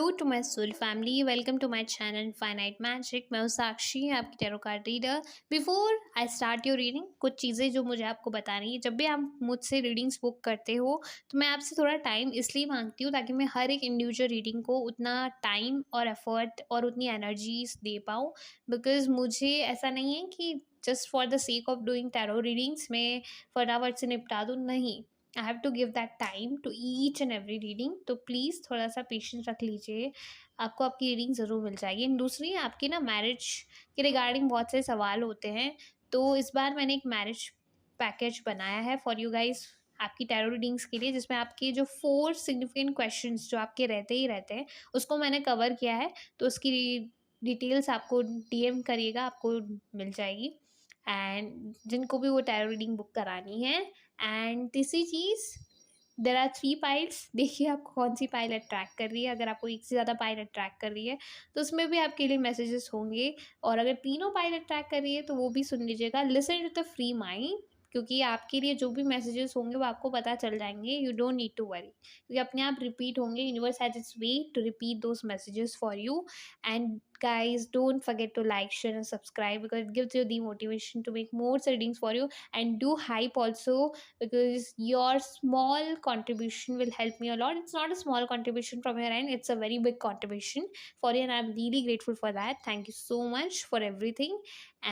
Hello to my soul family, welcome to my channel infinite magic. मैं हूँ साक्षी, आपकी tarot card reader. Before I start your reading, कुछ चीज़ें जो मुझे आपको बतानी है। जब भी आप मुझसे रीडिंग्स बुक करते हो तो मैं आपसे थोड़ा टाइम इसलिए मांगती हूँ ताकि मैं हर एक इंडिविजुअल रीडिंग को उतना टाइम और एफर्ट और उतनी एनर्जीज दे पाऊँ। बिकॉज मुझे ऐसा नहीं है कि just for the sake of doing tarot readings मैं फटाफट से निपटा दूँ, नहीं। I have to give that time to each and every reading. तो प्लीज़ थोड़ा सा पेशेंस रख लीजिए, आपको आपकी रीडिंग ज़रूर मिल जाएगी। एंड दूसरी, आपकी ना मैरिज के रिगार्डिंग बहुत से सवाल होते हैं, तो इस बार मैंने एक मैरिज पैकेज बनाया है फॉर यू गाइज आपकी टैरो रीडिंग्स के लिए, जिसमें आपके जो 4 सिग्निफिकेंट क्वेश्चंस जो आपके रहते ही रहते हैं उसको मैंने कवर किया है। तो उसकी डिटेल्स आपको डीएम करिएगा, आपको मिल जाएगी। एंड जिनको भी वो टैरो रीडिंग बुक करानी है। एंड तीसरी चीज़, देर आर 3 पाइल्स। देखिए आपको कौन सी पाइल अट्रैक्ट कर रही है। अगर आपको एक से ज़्यादा पाइल अट्रैक्ट कर रही है तो उसमें भी आपके लिए मैसेजेस होंगे। और अगर तीनों पाइल अट्रैक्ट कर रही है तो वो भी सुन लीजिएगा। Listen to the free mind, क्योंकि आपके लिए जो भी मैसेजेस होंगे वो आपको पता चल जाएंगे। You don't need to worry, क्योंकि अपने आप रिपीट होंगे। Universe has its way to repeat those messages for you. And guys, don't forget to like, share and subscribe, because it gives you the motivation to make more readings for you. And do hype also, because your small contribution will help me a lot. It's not a small contribution from your end, it's a very big contribution for you, and I'm really grateful for that. Thank you so much for everything.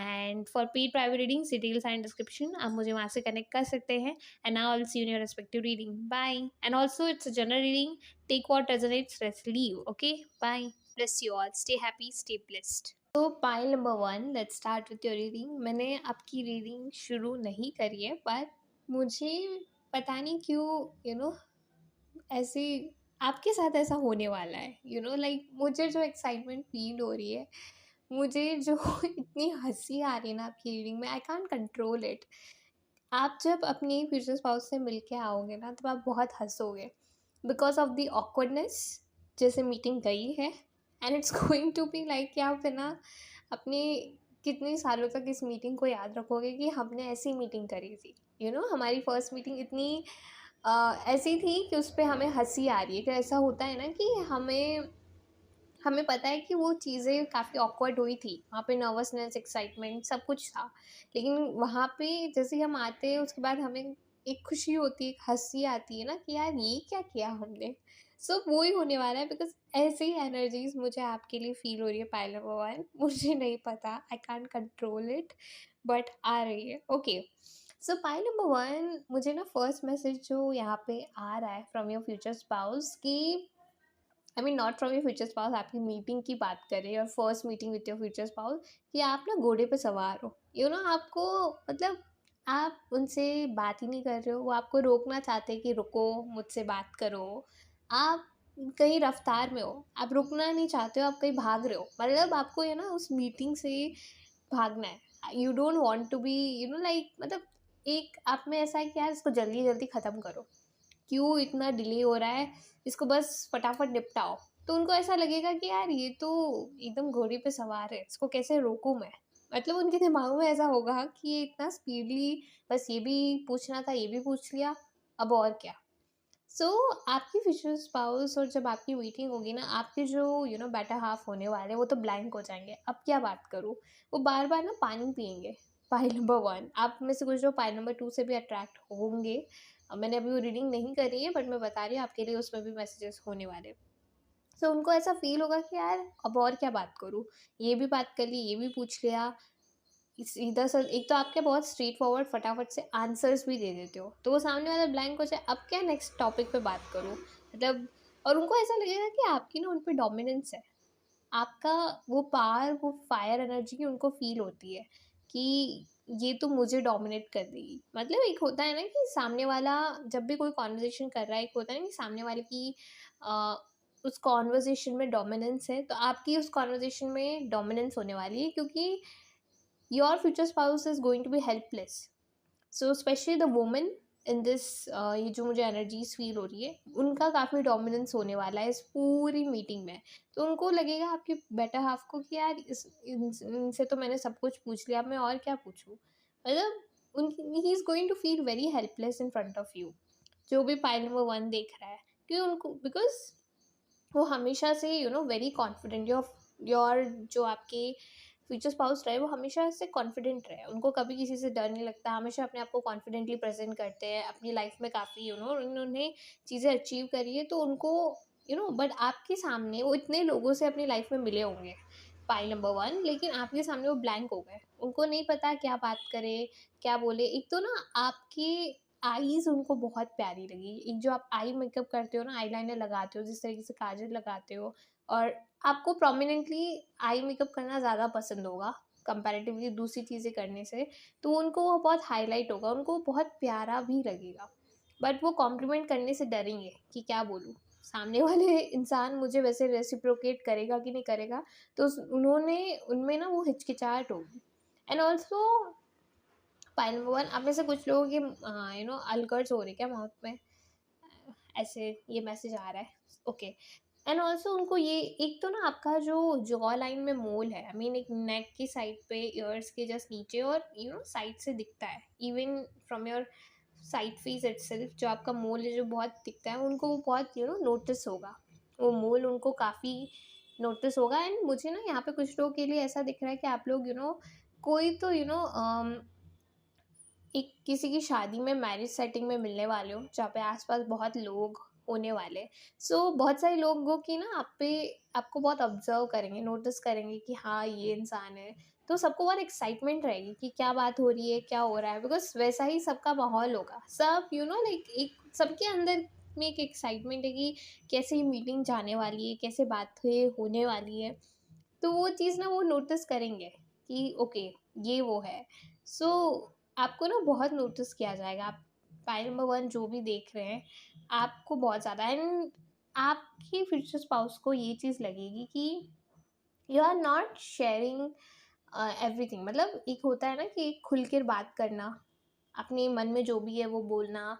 And for paid private readings, details are in description, आप मुझे वहाँ से connect कर सकते हैं। And now I'll see you in your respective reading. Bye. And also, it's a general reading. Take what resonates, rest leave. Okay, bye. Bless you all. Stay happy, stay blessed. तो pile number 1, let's start with your reading. मैंने आपकी reading शुरू नहीं करी है, पर मुझे पता नहीं क्यों ऐसे आपके साथ ऐसा होने वाला है। लाइक मुझे जो एक्साइटमेंट फील हो रही है, मुझे जो इतनी हंसी आ रही है ना आपकी रीडिंग में, आई कांट कंट्रोल इट। आप जब अपनी फ्यूचर स्पाउस से मिल के आओगे ना, तब आप बहुत हंसोगे बिकॉज ऑफ द ऑकवर्डनेस। जैसे मीटिंग गई है and it's going to be like कि आप है ना अपने कितने सालों तक इस मीटिंग को याद रखोगे कि हमने ऐसी मीटिंग करी थी। हमारी फर्स्ट मीटिंग इतनी ऐसी थी कि उस पर हमें हंसी आ रही है। कि ऐसा होता है ना कि हमें हमें पता है कि वो चीज़ें काफ़ी ऑकवर्ड हुई थी, वहाँ पे नर्वसनेस, एक्साइटमेंट सब कुछ था। लेकिन वहाँ पे जैसे ही हम आते हैं उसके बाद हमें एक खुशी होती है, एक हँसी आती है ना कि यार ये क्या किया हमने। सो वो ही होने वाला है, बिकॉज़ ऐसे ही एनर्जीज़ मुझे आपके लिए फ़ील हो रही है पाइल नंबर 1। मुझे नहीं पता, I can't control it, but आ रही है। ओके, सो पाइल नंबर 1, मुझे ना फर्स्ट मैसेज जो यहाँ पे आ रहा है फ्रॉम योर फ्यूचर स्पाउस कि I mean not from your future spouse, आपकी मीटिंग की बात करें और first meeting with your future spouse, कि आप ना घोड़े पे सवार हो। आपको मतलब आप उनसे बात ही नहीं कर रहे हो, वो आपको रोकना चाहते हैं कि रुको, मुझसे बात करो। आप कहीं रफ्तार में हो, आप रुकना नहीं चाहते हो, आप कहीं भाग रहे हो। मतलब आपको उस मीटिंग से भागना है। You don't want to be like, मतलब एक आप में ऐसा है कि यार इसको जल्दी जल्दी ख़त्म करो, क्यों इतना डिले हो रहा है, इसको बस फटाफट निपटाओ। तो उनको ऐसा लगेगा कि यार ये तो एकदम घोड़े पे सवार है, इसको कैसे रोकूं मैं। मतलब उनके दिमाग में ऐसा होगा कि ये इतना स्पीडली, बस ये भी पूछना था, ये भी पूछ लिया, अब और क्या। सो आपकी फ्यूचर स्पाउस और जब आपकी मीटिंग होगी ना, आपके जो बेटर हाफ होने वाले, वो तो ब्लैंक हो जाएंगे, अब क्या बात करूँ। वो बार बार ना पानी पियेंगे। पाइल नंबर 1, आप में से कुछ जो पाइल नंबर 2 से भी अट्रैक्ट होंगे। मैंने अभी वो रीडिंग नहीं करी है, बट मैं बता रही हूँ आपके लिए, उसमें भी मैसेजेस होने वाले। सो उनको ऐसा फील होगा कि यार अब और क्या बात करूँ, ये भी बात कर ली, ये भी पूछ लिया। इधर से एक तो आपके बहुत स्ट्रेट फॉरवर्ड फटाफट से आंसर्स भी दे देते हो, तो वो सामने वाला ब्लैंक हो जाए, अब क्या नेक्स्ट टॉपिक पे बात करूँ, मतलब। और उनको ऐसा लगेगा कि आपकी ना उन पर डोमिनेंस है, आपका वो पावर, वो फायर एनर्जी की उनको फील होती है कि ये तो मुझे डोमिनेट कर देगी। मतलब एक होता है ना कि सामने वाला जब भी कोई कॉन्वर्जेशन कर रहा है, एक होता है ना कि सामने वाले की आ, उस कॉन्वर्जेशन में डोमिनेंस है, तो आपकी उस कॉन्वर्जेशन में डोमिनेंस होने वाली है, क्योंकि your future spouse is going to be helpless. So specially the women in this, ये जो मुझे एनर्जीज फील हो रही है, उनका काफ़ी डोमिनेंस होने वाला है इस पूरी मीटिंग में। तो उनको लगेगा आपके बेटर हाफ को कि यार इनसे तो मैंने सब कुछ पूछ लिया, अब मैं और क्या पूछूं। मतलब उनकी he is going to feel very helpless in front of you, जो भी पाइल नंबर 1 देख रहा है। क्योंकि उनको, बिकॉज वो हमेशा से वेरी कॉन्फिडेंट, योर जो आपके फ्यूचर स्पाउस रहे वो हमेशा से कॉन्फिडेंट रहे, उनको कभी किसी से डर नहीं लगता, हमेशा अपने आप को कॉन्फिडेंटली प्रेजेंट करते हैं अपनी लाइफ में, काफ़ी उन्होंने चीज़ें अचीव करी है, तो उनको बट आपके सामने वो इतने लोगों से अपनी लाइफ में मिले होंगे, पाइल नंबर वन, लेकिन आपके सामने वो ब्लैंक हो गए, उनको नहीं पता क्या बात करे, क्या बोले। एक तो ना आपकी आईज उनको बहुत प्यारी लगी, एक जो आप आई मेकअप करते हो ना, आई लाइनर लगाते हो, जिस तरीके से काजल लगाते हो, और आपको प्रोमिनेंटली आई मेकअप करना ज़्यादा पसंद होगा कंपैरेटिवली दूसरी चीज़ें करने से, तो उनको वो बहुत हाईलाइट होगा, उनको बहुत प्यारा भी लगेगा। बट वो कॉम्प्लीमेंट करने से डरेंगे कि क्या बोलूँ, सामने वाले इंसान मुझे वैसे रेसिप्रोकेट करेगा कि नहीं करेगा, तो उन्होंने उनमें ना वो हिचकिचाहट होगी। And also pile number one, आप में से कुछ लोगों के अल्कर्स हो रही क्या माउथ में, ऐसे ये मैसेज आ रहा है, ओके। एंड ऑल्सो उनको ये, एक तो ना आपका जो जॉ लाइन में मोल है, आई मीन एक नेक की साइड पे, ईयर्स के जस्ट नीचे, और साइड से दिखता है, even from your side face itself, जो आपका मोल है जो बहुत दिखता है, उनको वो बहुत नोटिस होगा, वो मोल उनको काफ़ी नोटिस होगा। एंड मुझे ना यहाँ पे कुछ लोगों के लिए ऐसा दिख रहा है कि आप लोग कोई तो एक किसी की शादी में, मैरिज सेटिंग में मिलने वाले हो, जहाँ पे आसपास बहुत लोग होने वाले, सो बहुत सारे लोगों की ना आपको बहुत ऑब्जर्व करेंगे, नोटिस करेंगे कि हाँ ये इंसान है, तो सबको बहुत एक्साइटमेंट रहेगी कि क्या बात हो रही है, क्या हो रहा है, बिकॉज वैसा ही सबका माहौल होगा, सब लाइक एक सबके अंदर में एक एक्साइटमेंट है कि कैसे ये मीटिंग जाने वाली है, कैसे बातें होने वाली है, तो वो चीज़ ना वो नोटिस करेंगे कि ओके ये वो है। सो आपको ना बहुत नोटिस किया जाएगा, आप पाइल नंबर वन जो भी देख रहे हैं, आपको बहुत ज़्यादा। एंड आपकी फ्यूचर स्पाउस को ये चीज़ लगेगी कि you are not sharing everything, मतलब एक होता है ना कि खुल कर बात करना, अपने मन में जो भी है वो बोलना,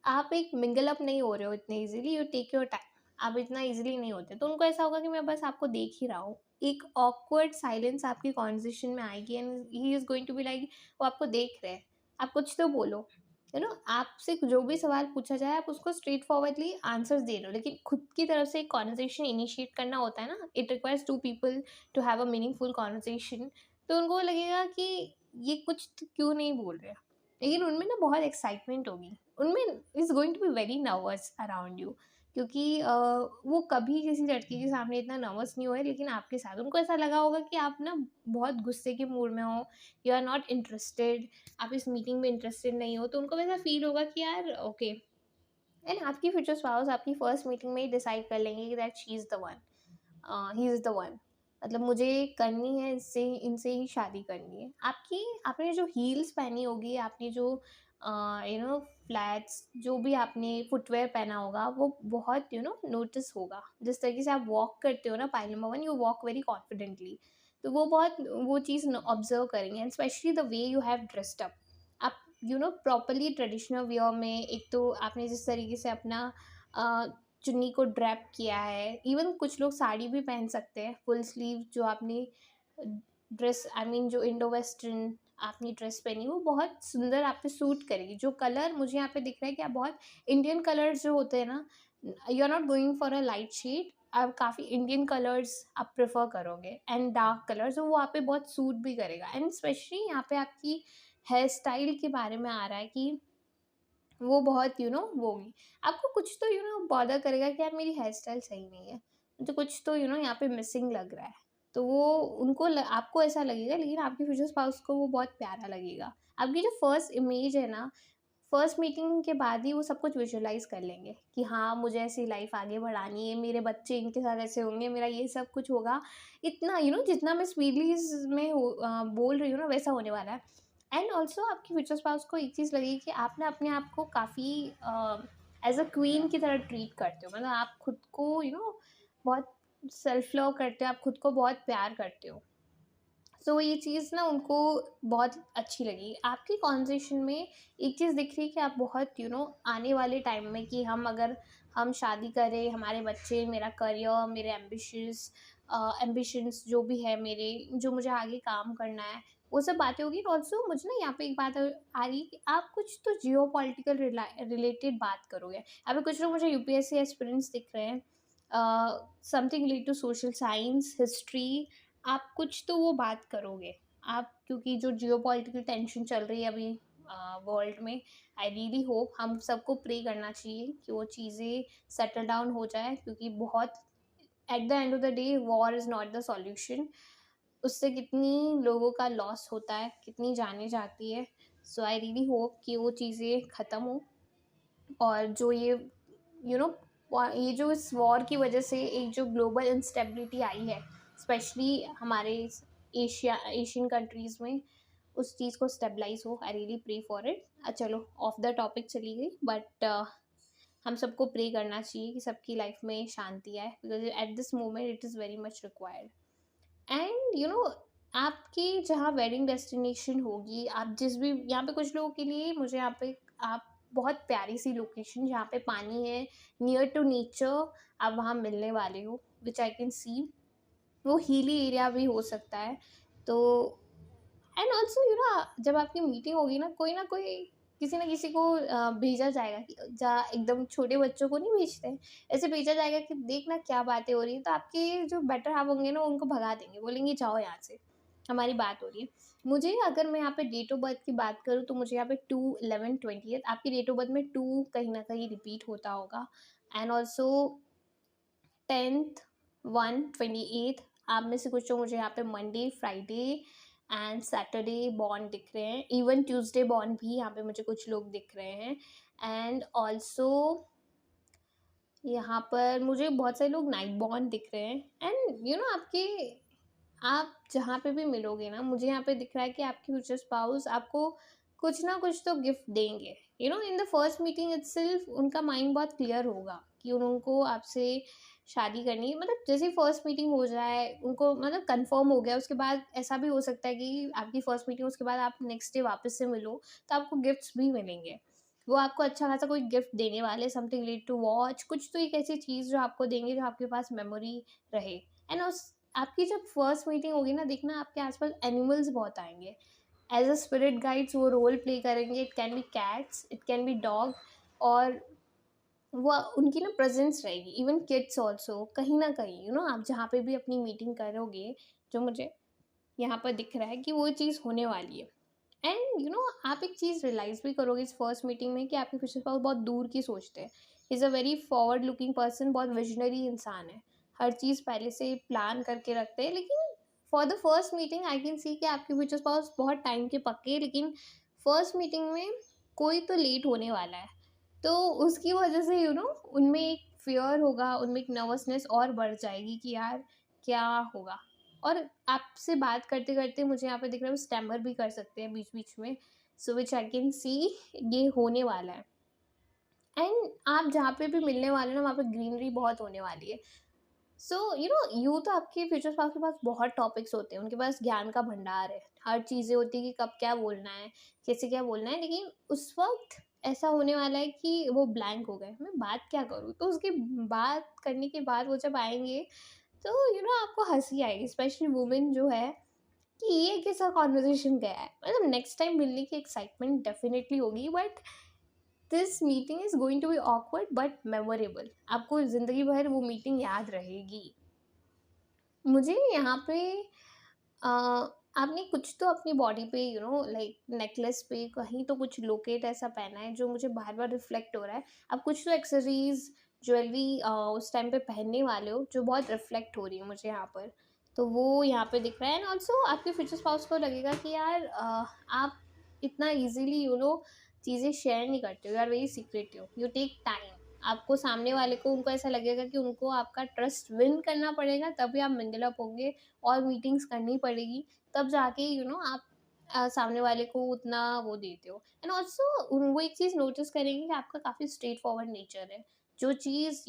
आप एक मिंगल अप नहीं हो रहे हो इतने easily, you take your time, आप इतना इजीली नहीं होते, तो उनको ऐसा होगा कि मैं बस आपको देख ही रहा हूँ, एक ऑकवर्ड साइलेंस आपकी कॉन्वर्सेशन में आएगी, and he is going to be like, वो आपको देख रहे हैं, आप कुछ तो बोलो, आपसे जो भी सवाल पूछा जाए आप उसको स्ट्रेट फॉरवर्डली आंसर्स दे रहे हो, लेकिन खुद की तरफ से एक कॉन्वर्सेशन इनिशिएट करना होता है ना, it requires two people to have a meaningful conversation, तो उनको लगेगा कि ये कुछ तो क्यों नहीं बोल रहे, लेकिन उनमें ना बहुत एक्साइटमेंट होगी, उनमें is going to be very nervous around you, क्योंकि वो कभी किसी लड़के के सामने इतना नर्वस नहीं हुए, लेकिन आपके साथ उनको ऐसा लगा होगा कि आप ना बहुत गुस्से के मूड में हो, यू आर नॉट इंटरेस्टेड, आप इस मीटिंग में इंटरेस्टेड नहीं हो, तो उनको वैसा फील होगा कि यार ओके। एंड आपकी फ्यूचर स्पाउस आपकी फर्स्ट मीटिंग में ही डिसाइड कर लेंगे कि that she is the one, he is the one, मतलब मुझे करनी है, इससे इनसे ही शादी करनी है। आपने जो हील्स पहनी होगी, आपने जो फ्लैट्स, जो भी आपने फुटवेयर पहना होगा, वो बहुत नोटिस होगा, जिस तरीके से आप वॉक करते हो ना, pile number one, you walk very confidently, तो वो बहुत वो चीज़ ऑब्जर्व करेंगे, and specially the way you have dressed up, आप प्रॉपरली ट्रेडिशनल वियर में, एक तो आपने जिस तरीके से अपना चुन्नी को ड्रैप किया है, इवन कुछ लोग साड़ी भी पहन सकते हैं फुल स्लीव, जो आपने ड्रेस, आई मीन जो इंडो वेस्टर्न आपने ड्रेस पहनी, वो बहुत सुंदर आप पे सूट करेगी, जो कलर मुझे यहाँ पे दिख रहा है कि आप बहुत इंडियन कलर्स जो होते हैं ना, you are not going for a light shade, आप काफ़ी इंडियन कलर्स आप प्रेफर करोगे, एंड डार्क कलर्स, वो आप पे बहुत सूट भी करेगा, एंड स्पेशली यहाँ पे आपकी हेयर स्टाइल के बारे में आ रहा है कि वो बहुत वो होगी, आपको कुछ तो बॉदर करेगा कि यार मेरी हेयर स्टाइल सही नहीं है, मुझे कुछ तो यहाँ पे मिसिंग लग रहा है, तो वो आपको ऐसा लगेगा, लेकिन आपके फ्यूचर स्पाउस को वो बहुत प्यारा लगेगा। आपकी जो फर्स्ट इमेज है ना, फर्स्ट मीटिंग के बाद ही वो सब कुछ विजुअलाइज कर लेंगे कि हाँ मुझे ऐसी लाइफ आगे बढ़ानी है, मेरे बच्चे इनके साथ ऐसे होंगे, मेरा ये सब कुछ होगा, इतना जितना मैं स्पीडली इसमें बोल रही हूँ ना, वैसा होने वाला है। एंड ऑल्सो आपकी फ्यूचर स्पाउस को एक चीज़ लगेगी कि आप ना अपने आप को काफ़ी एज अ क्वीन की तरह ट्रीट करते हो, मतलब आप खुद को बहुत सेल्फ लव करते हो, आप खुद को बहुत प्यार करते हो, सो ये चीज़ ना उनको बहुत अच्छी लगी। आपकी कॉन्वर्सेशन में एक चीज़ दिख रही है कि आप बहुत आने वाले टाइम में, कि हम शादी करें, हमारे बच्चे, मेरा करियर, मेरे एम्बिशंस जो भी है मेरे, जो मुझे आगे काम करना है, वो सब बातें होगी। ऑल्सो मुझे ना यहाँ पे एक बात आ रही है कि आप कुछ तो जियो पॉलिटिकल रिलेटेड बात करोगे। अभी कुछ लोग मुझे यूपीएससी एस्पिरेंट्स दिख रहे हैं, something related to social science, history, आप कुछ तो वो बात करोगे। आप क्योंकि जो जियोपॉलिटिकल टेंशन चल रही है अभी वर्ल्ड में, आई रियली होप, हम सबको प्रे करना चाहिए कि वो चीज़ें सेटल डाउन हो जाए, क्योंकि बहुत at the end of the day war is not the solution. उससे कितनी लोगों का लॉस होता है, कितनी जानें जाती है। सो आई रियली होप कि वो चीज़ें ख़त्म हो, और जो ये यू नो ये जो इस वॉर की वजह से एक जो ग्लोबल इंस्टेबिलिटी आई है, स्पेशली हमारे एशियन कंट्रीज़ में, उस चीज़ को स्टेबलाइज हो। I really pray for it. चलो ऑफ द टॉपिक चली गई, बट हम सबको प्रे करना चाहिए कि सबकी लाइफ में शांति आए, because at this moment it is very much required. And आपकी जहाँ वेडिंग डेस्टिनेशन होगी, आप जिस भी, यहाँ पे कुछ लोगों के लिए, मुझे यहाँ पे, आप बहुत प्यारी सी लोकेशन जहाँ पे पानी है, नियर टू नेचर, आप वहाँ मिलने वाले हो, विच आई कैन सी। वो हिली एरिया भी हो सकता है। तो एंड ऑल्सो जब आपकी मीटिंग होगी ना, कोई ना कोई, किसी ना किसी को भेजा जाएगा कि जा, एकदम छोटे बच्चों को नहीं भेजते हैं, ऐसे भेजा जाएगा कि देखना क्या बातें हो रही है, तो आपके जो बेटर हाफ होंगे ना, उनको भगा देंगे, बोलेंगे जाओ यहाँ से, हमारी बात हो रही है। मुझे, अगर मैं यहाँ पे डेट ऑफ बर्थ की बात करूँ, तो मुझे यहाँ पे 2/11/20, आपकी डेट ऑफ बर्थ में 2 कहीं ना कहीं रिपीट होता होगा। एंड ऑल्सो 10/1/28, आप में से कुछ लोग मुझे यहाँ पे Monday, Friday and Saturday born दिख रहे हैं। इवन ट्यूसडे बॉर्न भी यहाँ पे मुझे कुछ लोग दिख रहे हैं। एंड ऑल्सो यहाँ पर मुझे बहुत सारे लोग नाइट बॉर्न दिख रहे हैं। एंड आपके, आप जहाँ पे भी मिलोगे ना, मुझे यहाँ पे दिख रहा है कि आपके फ्यूचर स्पाउस आपको कुछ ना कुछ तो गिफ्ट देंगे। In the first meeting itself उनका माइंड बहुत क्लियर होगा कि उनको आपसे शादी करनी है। मतलब जैसे फर्स्ट मीटिंग हो जाए, उनको मतलब कंफर्म हो गया, उसके बाद ऐसा भी हो सकता है कि आपकी फर्स्ट मीटिंग, उसके बाद आप नेक्स्ट डे वापस से मिलो, तो आपको गिफ्ट्स भी मिलेंगे। वो आपको अच्छा खासा कोई गिफ्ट देने वाले, समथिंग रिलेटेड टू वॉच, कुछ तो एक ऐसी चीज़ जो आपको देंगे, जो आपके पास मेमोरी रहे। एंड उस आपकी जब फर्स्ट मीटिंग होगी ना, देखना आपके आसपास एनिमल्स बहुत आएंगे, एज अ स्पिरिट गाइड्स वो रोल प्ले करेंगे। It can be cats, it can be dog, और वो उनकी ना प्रेजेंस रहेगी। इवन किड्स ऑल्सो, कहीं ना कहीं आप जहाँ पे भी अपनी मीटिंग करोगे, जो मुझे यहाँ पर दिख रहा है कि वो चीज़ होने वाली है। एंड आप एक चीज़ रियलाइज़ भी करोगे इस फर्स्ट मीटिंग में, कि आपके फ्यूचर स्पाउस बहुत दूर की सोचते हैं। Is a very forward looking person, बहुत विजनरी इंसान है, हर चीज़ पहले से प्लान करके रखते हैं। लेकिन for the first meeting I can सी कि आपके फ्यूचर स्पाउस बहुत टाइम के पक्के हैं, लेकिन फर्स्ट मीटिंग में कोई तो लेट होने वाला है। तो उसकी वजह से उनमें एक फ़ियर होगा, उनमें एक नर्वसनेस और बढ़ जाएगी कि यार क्या होगा। और आपसे बात करते-करते मुझे यहाँ पे दिख रहा है वो स्टैमर भी कर सकते हैं बीच-बीच में। सो व्हिच आई कैन सी ये होने वाला है। एंड आप जहाँ पे भी मिलने वाले हो ना, वहाँ पे ग्रीनरी बहुत होने वाली है। सो यूँ तो आपके फ्यूचर स्पाउस के पास बहुत टॉपिक्स होते हैं, उनके पास ज्ञान का भंडार है, हर चीज़ें होती है कि कब क्या बोलना है, कैसे क्या बोलना है। लेकिन उस वक़्त ऐसा होने वाला है कि वो ब्लैंक हो गए, मैं बात क्या करूँ? तो उसकी बात करने के बाद वो जब आएँगे, तो आपको हँसी आएगी, स्पेशली वुमेन जो है, कि ये कैसा कॉन्वर्सेशन गया है। मतलब नेक्स्ट टाइम मिलने की एक्साइटमेंट डेफिनेटली होगी, but this meeting is going to be awkward but memorable. आपको ज़िंदगी भर वो मीटिंग याद रहेगी। मुझे यहाँ पे अ, आपने कुछ तो अपनी बॉडी पे लाइक नेकलेस पे कहीं तो कुछ लोकेट ऐसा पहना है, जो मुझे बार-बार रिफ्लेक्ट हो रहा है। आप कुछ तो एक्सेसरीज़, ज्वेलरी उस टाइम पे पहनने वाले हो, जो बहुत रिफ्लेक्ट हो रही है मुझे यहाँ पर। तो वो यहाँ पे दिख रहा है। एंड ऑल्सो आपके फ्यूचर स्पाउस को लगेगा कि यार आप इतना ईज़िली चीज़ें शेयर नहीं करते हो, you are very secretive, you take time. आपको सामने वाले को, उनको ऐसा लगेगा कि उनको आपका ट्रस्ट विन करना पड़ेगा, तभी आप मिंगल अप होंगे, और मीटिंग्स करनी पड़ेगी, तब जाके आप सामने वाले को उतना वो देते हो। एंड ऑल्सो वो एक चीज़ नोटिस करेंगे कि आपका काफ़ी स्ट्रेट फॉरवर्ड नेचर है। जो चीज़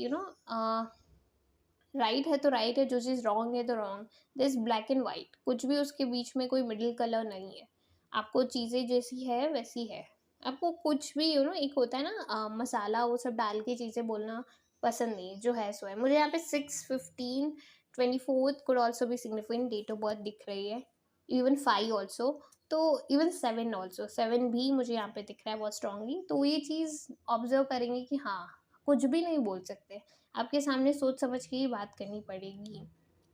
राइट है तो राइट है, जो चीज़ रॉन्ग है तो wrong. This black and white, कुछ भी उसके बीच में कोई मिडिल कलर नहीं है। आपको चीज़ें जैसी है वैसी है। आपको कुछ भी एक होता है ना मसाला वो सब डाल के चीज़ें बोलना पसंद नहीं, जो है सो है। मुझे यहाँ पे 6/15/24 कुड ऑल्सो भी सिग्निफिकेंट डेट ऑफ बर्थ दिख रही है। Even 5 also. तो इवन 7 ऑल्सो, 7 भी मुझे यहाँ पे दिख रहा है बहुत स्ट्रांगली। तो ये चीज़ ऑब्जर्व करेंगे कि हाँ, कुछ भी नहीं बोल सकते। आपके सामने सोच समझ के ही बात करनी पड़ेगी।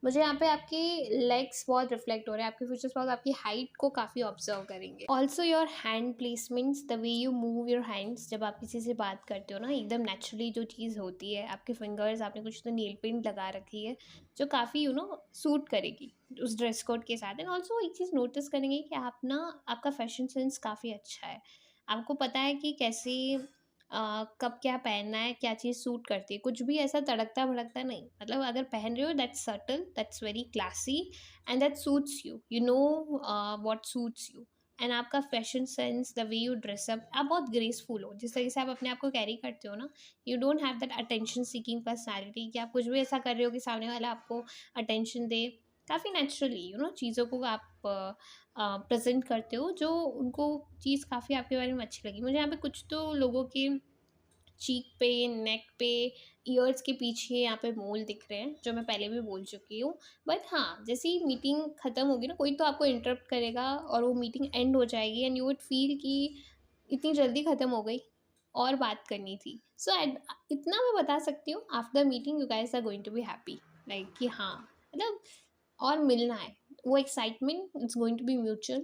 मुझे यहाँ पे आपके लेग्स बहुत रिफ्लेक्ट हो रहे हैं, आपके फीचर्स बहुत आपकी हाइट को काफ़ी ऑब्जर्व करेंगे। Also your hand placements, the way you move your hands, जब आप किसी से बात करते हो ना, एकदम नेचुरली जो चीज़ होती है, आपके फिंगर्स, आपने कुछ तो नेल पेंट लगा रखी है जो काफ़ी सूट करेगी उस ड्रेस कोड के साथ। एंड ऑल्सो एक चीज़ नोटिस करेंगे कि आप ना, आपका फैशन सेंस काफ़ी अच्छा है। आपको पता है कि कैसे कब क्या पहनना है, क्या चीज़ सूट करती है, कुछ भी ऐसा तड़कता-भड़कता नहीं। मतलब अगर पहन रहे हो, that's subtle, that's very classy and that suits you, you know what suits you. And आपका fashion sense, the way you dress up, आप बहुत ग्रेसफुल हो, जिस तरीके से आप अपने आप को कैरी करते हो ना, you don't have that attention seeking personality कि आप कुछ भी ऐसा कर रहे हो कि सामने वाला आपको अटेंशन दे। काफ़ी नेचुरली चीज़ों को आप प्रेज़ेंट करते हो, जो उनको चीज़ काफ़ी आपके बारे में अच्छी लगी। मुझे यहाँ पे कुछ तो लोगों के चीक पे, नेक पे, ईयर्स के पीछे यहाँ पे मोल दिख रहे हैं, जो मैं पहले भी बोल चुकी हूँ। बट हाँ, जैसे ही मीटिंग ख़त्म होगी ना, कोई तो आपको इंटरप्ट करेगा और वो मीटिंग एंड हो जाएगी एंड यू वुड फ़ील कि इतनी जल्दी ख़त्म हो गई और बात करनी थी। सो एट इतना मैं बता सकती हूँ, after meeting you guys are going to be happy, like कि हाँ, मतलब और मिलना है। वो excitement it's going to be mutual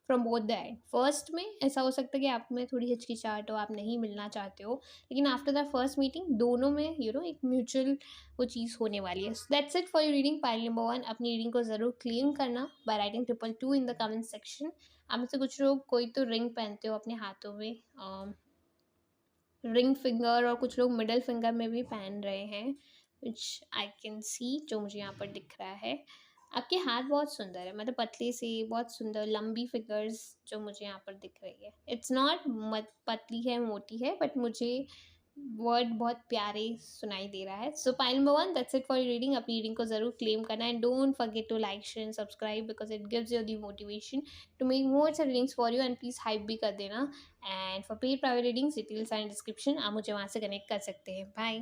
from both the end. First में ऐसा हो सकता है कि आप में थोड़ी हिचकिचाहट हो, आप नहीं मिलना चाहते हो, लेकिन आफ्टर द फर्स्ट मीटिंग दोनों में एक म्यूचुअल वो चीज़ होने वाली है। That's it for your reading pile number 1। अपनी रीडिंग को ज़रूर क्लेम करना by writing 222 in the comment section. आप में से कुछ लोग कोई तो रिंग पहनते हो अपने हाथों में, रिंग फिंगर, और कुछ लोग मिडल फिंगर में भी पहन रहे हैं, विच आई कैन सी, जो मुझे यहाँ पर दिख रहा है। आपके हाथ बहुत सुंदर है, मतलब पतले से बहुत सुंदर लंबी फिगर्स जो मुझे यहाँ पर दिख रही है। इट्स नॉट पतली है मोटी है, बट मुझे वर्ड बहुत प्यारे सुनाई दे रहा है। So pile number 1, that's it for reading. अपनी रीडिंग को जरूर क्लेम करना and don't forget to like share and subscribe, because it gives you the motivation to make more readings for you. And please hype भी कर देना। And for paid private readings, details and description, आप मुझे वहाँ से connect कर सकते हैं। बाय।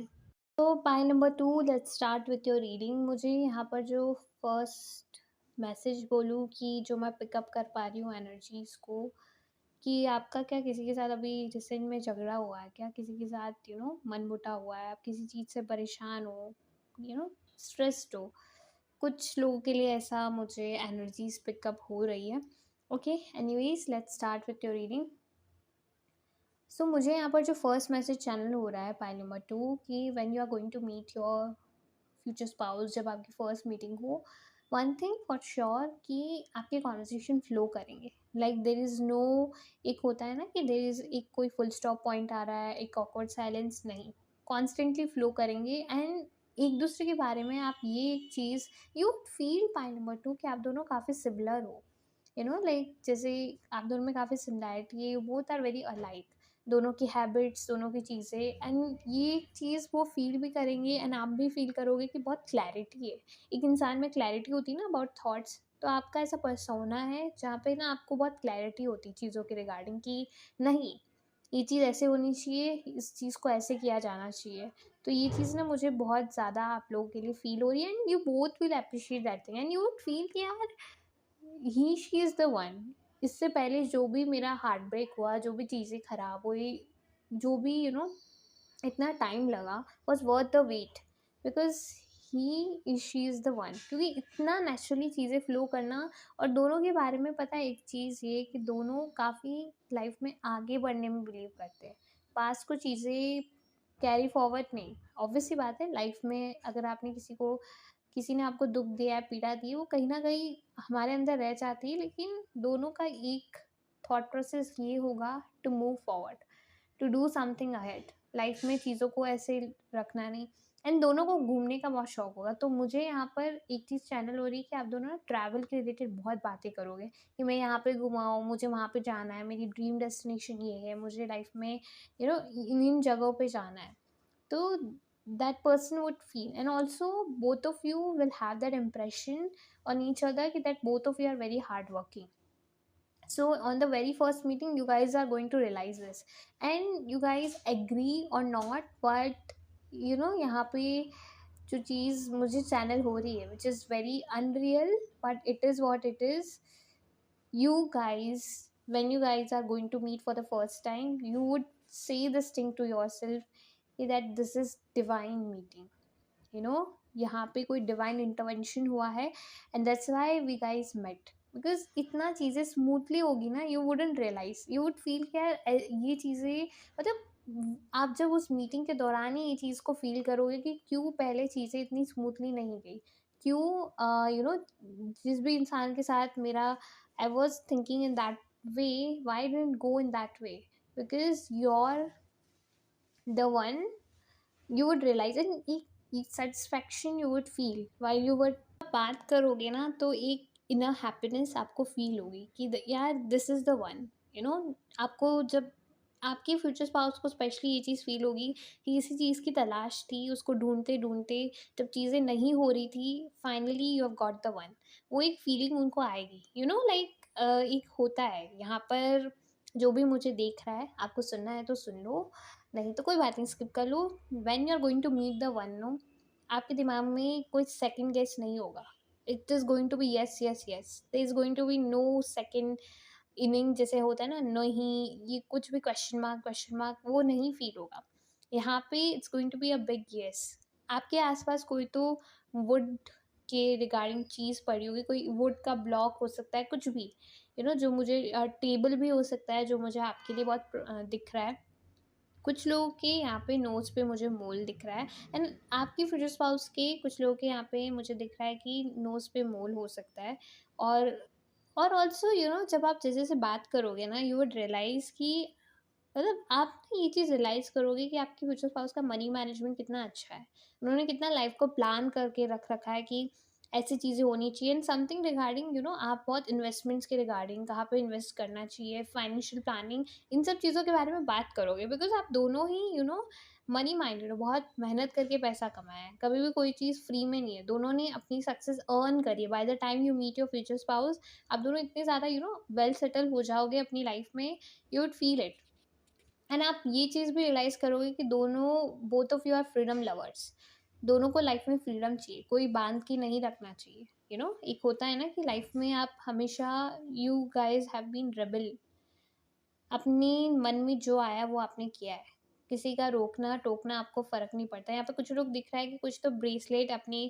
तो pile number 2, let's start with your reading. मुझे यहाँ पर जो फर्स्ट मैसेज बोलूँ कि जो मैं पिकअप कर पा रही हूँ एनर्जीज़ को, कि आपका क्या किसी के साथ अभी रिसेंट में झगड़ा हुआ है क्या, किसी के साथ मनमुटा हुआ है, आप किसी चीज़ से परेशान हो, स्ट्रेस्ड हो। कुछ लोगों के लिए ऐसा मुझे एनर्जीज पिकअप हो रही है। Okay, anyways let's start with your reading. So मुझे यहाँ पर जो फर्स्ट मैसेज चैनल हो रहा है पाइल नंबर 2, कि when you are going to meet your future spouse, जब आपकी फर्स्ट मीटिंग हो, वन थिंग फॉर श्योर कि आपके कॉन्वर्सेशन फ्लो करेंगे। लाइक देर इज़ नो, एक होता है ना कि देर इज़ एक कोई फुल स्टॉप पॉइंट आ रहा है, एक ऑकवर्ड साइलेंस नहीं, कॉन्स्टेंटली फ्लो करेंगे। एंड एक दूसरे के बारे में आप ये एक चीज़ यू फील पाइल नंबर 2 कि आप दोनों काफ़ी सिमिलर हो। लाइक जैसे आप दोनों में काफ़ी सिमिलैरिटी है, बोथ आर वेरी अलाइक, दोनों की हैबिट्स, दोनों की चीज़ें। एंड ये चीज़ वो फील भी करेंगे एंड आप भी फील करोगे कि बहुत क्लैरिटी है। एक इंसान में क्लैरिटी होती है ना अबाउट थॉट्स, तो आपका ऐसा पर्सोना है जहाँ पे ना आपको बहुत क्लैरिटी होती है चीज़ों के रिगार्डिंग, कि नहीं, ये चीज़ ऐसे होनी चाहिए, इस चीज़ को ऐसे किया जाना चाहिए। तो ये चीज़ ना मुझे बहुत ज़्यादा आप लोगों के लिए फील हो रही है and you both will appreciate that thing and you would feel कि यार ही शी इज़ द वन। इससे पहले जो भी मेरा हार्ट ब्रेक हुआ, जो भी चीज़ें ख़राब हुई, जो भी इतना टाइम लगा, was worth the wait, because he she is the one. क्योंकि इतना नेचुरली चीज़ें फ्लो करना, और दोनों के बारे में पता है एक चीज़ ये कि दोनों काफ़ी लाइफ में आगे बढ़ने में बिलीव करते हैं। पास को चीज़ें कैरी फॉरवर्ड नहीं। ऑब्वियस सी बात है, लाइफ में अगर आपने किसी ने आपको दुख दिया है, पीड़ा दी है, वो कहीं ना कहीं हमारे अंदर रह जाती है, लेकिन दोनों का एक थॉट प्रोसेस ये होगा to move forward, to do something ahead. Life में चीज़ों को ऐसे रखना नहीं। एंड दोनों को घूमने का बहुत शौक होगा। तो मुझे यहाँ पर एक चीज़ चैनल हो रही है कि आप दोनों ना ट्रैवल के रिलेटेड बहुत बातें करोगे, कि मैं यहाँ पे घुमाऊँ, मुझे वहाँ पे जाना है, मेरी ड्रीम डेस्टिनेशन ये है, मुझे लाइफ में इन इन जगहों पे जाना है। तो that person would feel, and also both of you will have that impression on each other that both of you are very hardworking. So on the very first meeting you guys are going to realize this, and you guys agree or not, but यहाँ पे जो चीज़ मुझे channel हो रही है, which is very unreal, but it is what it is. You guys, when you guys are going to meet for the first time, you would say this thing to yourself, that this is divine meeting. यहाँ पे कोई divine intervention हुआ है and that's why we guys met. Because इतना चीज़ें smoothly होगी ना, you wouldn't realise, you would feel कि यार ये चीज़ें मतलब आप जब उस मीटिंग के दौरान ही ये चीज़ को फील करोगे कि क्यों पहले चीज़ें इतनी स्मूथली नहीं गई, क्यों जिस भी इंसान के साथ मेरा I was thinking in that way, Y didn't go in that way, because you're the one, you would realize and एक satisfaction you would feel while you were बात करोगे ना, तो एक इनर हैप्पीनेस आपको फील होगी कि यार दिस इज़ द वन। आपको जब आपके फ्यूचर स्पाउस को स्पेशली ये चीज़ फील होगी कि किसी चीज़ की तलाश थी, उसको ढूंढते ढूंढते जब चीज़ें नहीं हो रही थी, finally you have got the one. वो एक फीलिंग उनको आएगी, लाइक एक होता है यहाँ पर। जो भी मुझे देख रहा है, आपको सुनना है तो सुन लो, नहीं तो कोई बात नहीं, स्किप कर लो। When you are going to meet the one, no, आपके दिमाग में कोई सेकंड गेस नहीं होगा। It is going to be yes yes yes, there is going to be no second inning, जैसे होता है ना, नहीं, ये कुछ भी क्वेश्चन मार्क वो नहीं फील होगा। यहाँ पे it's going to be a big yes. आपके आसपास कोई तो वुड के रिगार्डिंग चीज़ पड़ी होगी, कोई वुड का ब्लॉक हो सकता है, कुछ भी, जो मुझे टेबल भी हो सकता है जो मुझे आपके लिए बहुत दिख रहा है। कुछ लोगों के यहाँ पे नोज़ पे मुझे मोल दिख रहा है एंड आपकी फ्यूचर स्पाउस के कुछ लोगों के यहाँ पे मुझे दिख रहा है कि नोज़ पे मोल हो सकता है। और ऑल्सो जब आप जैसे से बात करोगे ना, यू वुड रियलाइज़ कि मतलब आप ना ये चीज़ रियलाइज़ करोगे कि आपके फ्यूचर स्पाउस का मनी मैनेजमेंट कितना अच्छा है। उन्होंने कितना लाइफ को प्लान करके रख रखा है कि ऐसी चीज़ें होनी चाहिए एंड समथिंग रिगार्डिंग, आप बहुत इन्वेस्टमेंट्स के रिगार्डिंग कहाँ पे इन्वेस्ट करना चाहिए, फाइनेंशियल प्लानिंग, इन सब चीज़ों के बारे में बात करोगे। बिकॉज़ आप दोनों ही मनी माइंडेड हो, बहुत मेहनत करके पैसा कमाया है। कभी भी कोई चीज़ फ्री में नहीं है। दोनों ने अपनी सक्सेस अर्न करी है। By the time you meet your future spouse, आप दोनों इतने ज़्यादा वेल सेटल हो जाओगे अपनी लाइफ में, you would feel it. And आप ये चीज़ भी रियलाइज़ करोगे कि दोनों, both of you are freedom lovers. दोनों को लाइफ में फ्रीडम चाहिए, कोई बांध के नहीं रखना चाहिए। एक होता है ना कि लाइफ में आप हमेशा, you guys have been rebel, अपने मन में जो आया वो आपने किया है। किसी का रोकना टोकना आपको फ़र्क नहीं पड़ता। यहाँ पे कुछ लोग दिख रहा है कि कुछ तो ब्रेसलेट अपने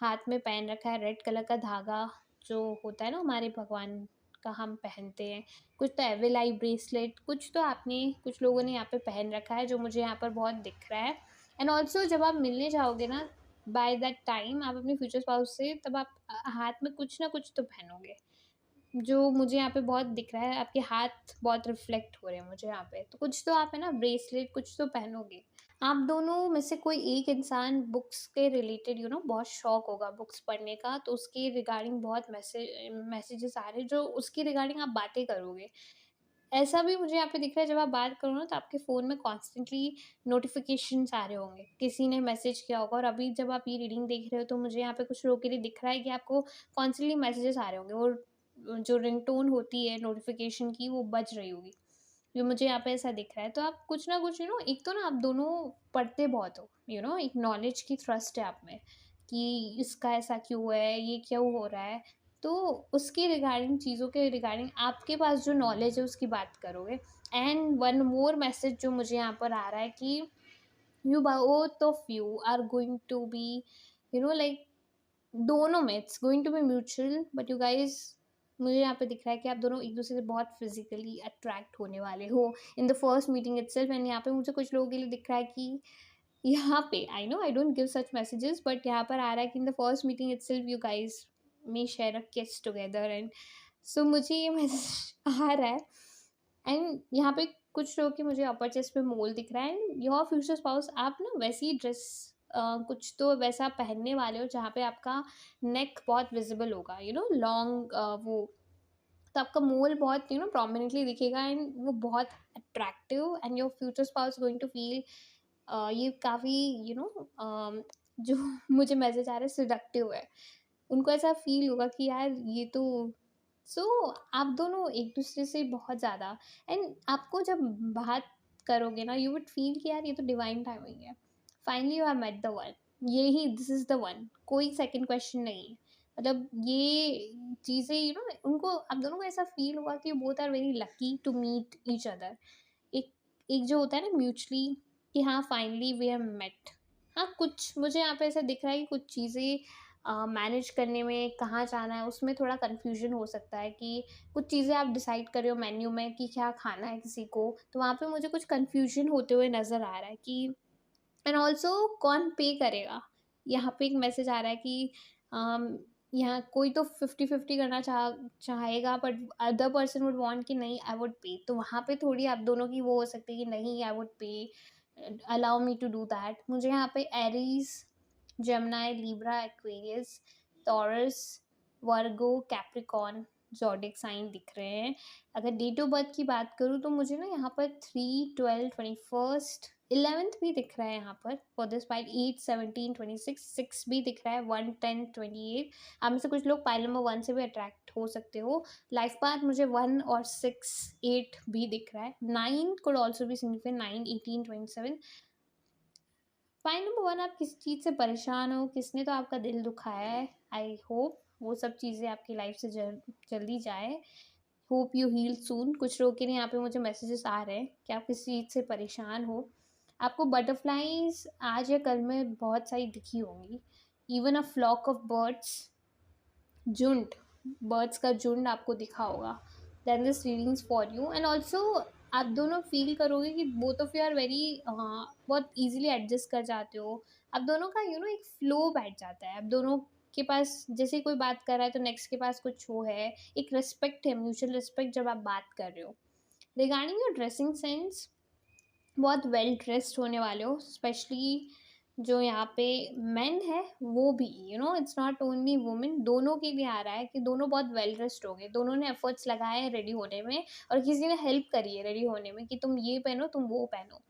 हाथ में पहन रखा है, रेड कलर का धागा जो होता है ना हमारे भगवान का, हम पहनते हैं। कुछ तो एविल आई ब्रेसलेट, कुछ तो आपने, कुछ लोगों ने यहाँ पे पहन रखा है जो मुझे यहाँ पर बहुत दिख रहा है। एंड ऑल्सो जब आप मिलने जाओगे ना, बाय दैट टाइम आप अपने फ्यूचर स्पाउस से, तब आप हाथ में कुछ ना कुछ तो पहनोगे जो मुझे यहाँ पे बहुत दिख रहा है। आपके हाथ बहुत रिफ्लेक्ट हो रहे हैं मुझे यहाँ पे, तो कुछ तो आप है ना ब्रेसलेट कुछ तो पहनोगे। आप दोनों में से कोई एक इंसान बुक्स के रिलेटेड बहुत शौक होगा बुक्स पढ़ने का, तो उसके रिगार्डिंग बहुत मैसेजेस आ रहे हैं जो उसकी रिगार्डिंग आप बातें करोगे। ऐसा भी मुझे यहाँ पे दिख रहा है, जब आप बात करो ना तो आपके फ़ोन में कॉन्स्टेंटली नोटिफिकेशंस आ रहे होंगे, किसी ने मैसेज किया होगा। और अभी जब आप ये रीडिंग देख रहे हो तो मुझे यहाँ पे कुछ लोगों के लिए दिख रहा है कि आपको कॉन्स्टेंटली मैसेजेस आ रहे होंगे, वो जो रिंगटोन होती है नोटिफिकेशन की वो बज रही होगी, जो मुझे यहाँ पे ऐसा दिख रहा है। तो आप कुछ ना कुछ एक तो ना आप दोनों पढ़ते बहुत हो, एक नॉलेज की थ्रस्ट है आप में कि इसका ऐसा क्यों है, ये क्यों हो रहा है। तो उसके रिगार्डिंग, चीज़ों के रिगार्डिंग आपके पास जो नॉलेज है उसकी बात करोगे। एंड वन मोर मैसेज जो मुझे यहाँ पर आ रहा है कि you both of you are going to be, like, दोनों में it's going to be mutual, but you guys, मुझे यहाँ पे दिख रहा है कि आप दोनों एक दूसरे से बहुत फिजिकली अट्रैक्ट होने वाले हो in the first meeting itself. And यहाँ पे मुझे कुछ लोगों के लिए दिख रहा है कि यहाँ पे, I know I don't give such messages, but यहाँ पर आ रहा है कि in the first meeting itself you guys may share अ किस टुगेदर। एंड सो मुझे ये मैसेज आ रहा है। एंड यहाँ पे कुछ लोगों की मुझे अपर चेस्ट पे मोल दिख रहा है। एंड योर फ्यूचर स्पाउस, आप ना वैसी ड्रेस, कुछ तो वैसा पहनने वाले हो जहाँ पे आपका नेक बहुत विजिबल होगा, लॉन्ग, वो, तो आपका मोल बहुत प्रोमिनेंटली दिखेगा एंड वो बहुत attractive. And your future spouse going to feel, ये काफ़ी जो मुझे मैसेज आ रहा है सिडक्टिव है। उनको ऐसा फील होगा कि यार ये तो, सो आप दोनों एक दूसरे से बहुत ज़्यादा, एंड आपको जब बात करोगे ना, यू वुड फील कि यार ये तो डिवाइन टाइमिंग है। Finally you have met the one, ये ही, दिस इज़ द वन, कोई सेकंड क्वेश्चन नहीं है। मतलब ये चीज़ें, उनको, आप दोनों को ऐसा फील होगा कि both are very lucky to meet each other. एक एक जो होता है ना म्यूचुअली, कि हाँ फाइनली वी हैव मेट। हाँ, कुछ मुझे यहाँ पे ऐसा दिख रहा है कि कुछ चीज़ें मैनेज करने में कहाँ जाना है उसमें थोड़ा कन्फ्यूज़न हो सकता है कि कुछ चीज़ें आप डिसाइड कर रहे हो मेन्यू में कि क्या खाना है किसी को, तो वहाँ पे मुझे कुछ कन्फ्यूज़न होते हुए नज़र आ रहा है कि एंड ऑल्सो कौन पे करेगा? यहाँ पे एक मैसेज आ रहा है कि अम, यहाँ कोई तो 50-50 करना चाहेगा but other person would want कि नहीं आई वुड पे, तो वहाँ पे थोड़ी आप दोनों की वो हो सकती है कि नहीं I would pay, allow me to do that. मुझे यहाँ पे Aries, Gemini, Libra, Aquarius, Taurus, Virgo, Capricorn zodiac sign दिख रहे हैं। अगर डेट ऑफ बर्थ की बात करूँ तो मुझे ना यहाँ पर 3, 12, 21st, 11th भी दिख रहा है यहाँ पर फॉर दिस पाइल, 8, 17, 26, 6 भी दिख रहा है, 1, 10, 28। आप में से कुछ लोग पाइल नंबर 1 से भी अट्रैक्ट हो सकते हो। लाइफ पाथ मुझे 1 और 6, 8 भी दिख रहा है। 9 could also be significant, 9, 18, 27। Pile number 1, आप किस चीज़ से परेशान हो, किसने तो आपका दिल दुखाया है, आई होप वो सब चीज़ें आपकी लाइफ से जल्दी जाए। होप यू हील सून। कुछ लोग के लिए यहाँ पे मुझे मैसेजेस आ रहे हैं कि आप किसी चीज़ से परेशान हो। आपको बटरफ्लाइज आज या कल में बहुत सारी दिखी होंगी, even a flock of birds, झुंड, बर्ड्स का झुंड आपको दिखा होगा। Then this readings for you and also आप दोनों फील करोगे कि both of you are very बहुत इजीली एडजस्ट कर जाते हो। आप दोनों का एक फ्लो बैठ जाता है। आप दोनों के पास जैसे कोई बात कर रहा है तो नेक्स्ट के पास कुछ वो है, एक रिस्पेक्ट है, म्यूचुअल रिस्पेक्ट जब आप बात कर रहे हो। रिगार्डिंग योर ड्रेसिंग सेंस, बहुत वेल ड्रेस्ड होने वाले हो, स्पेशली जो यहाँ पे मेन है वो भी, इट्स नॉट ओनली वुमेन, दोनों के लिए आ रहा है कि दोनों बहुत वेल ड्रेस्ड हो गए, दोनों ने एफर्ट्स लगाए हैं रेडी होने में और किसी ने हेल्प करी है रेडी होने में कि तुम ये पहनो तुम वो पहनो,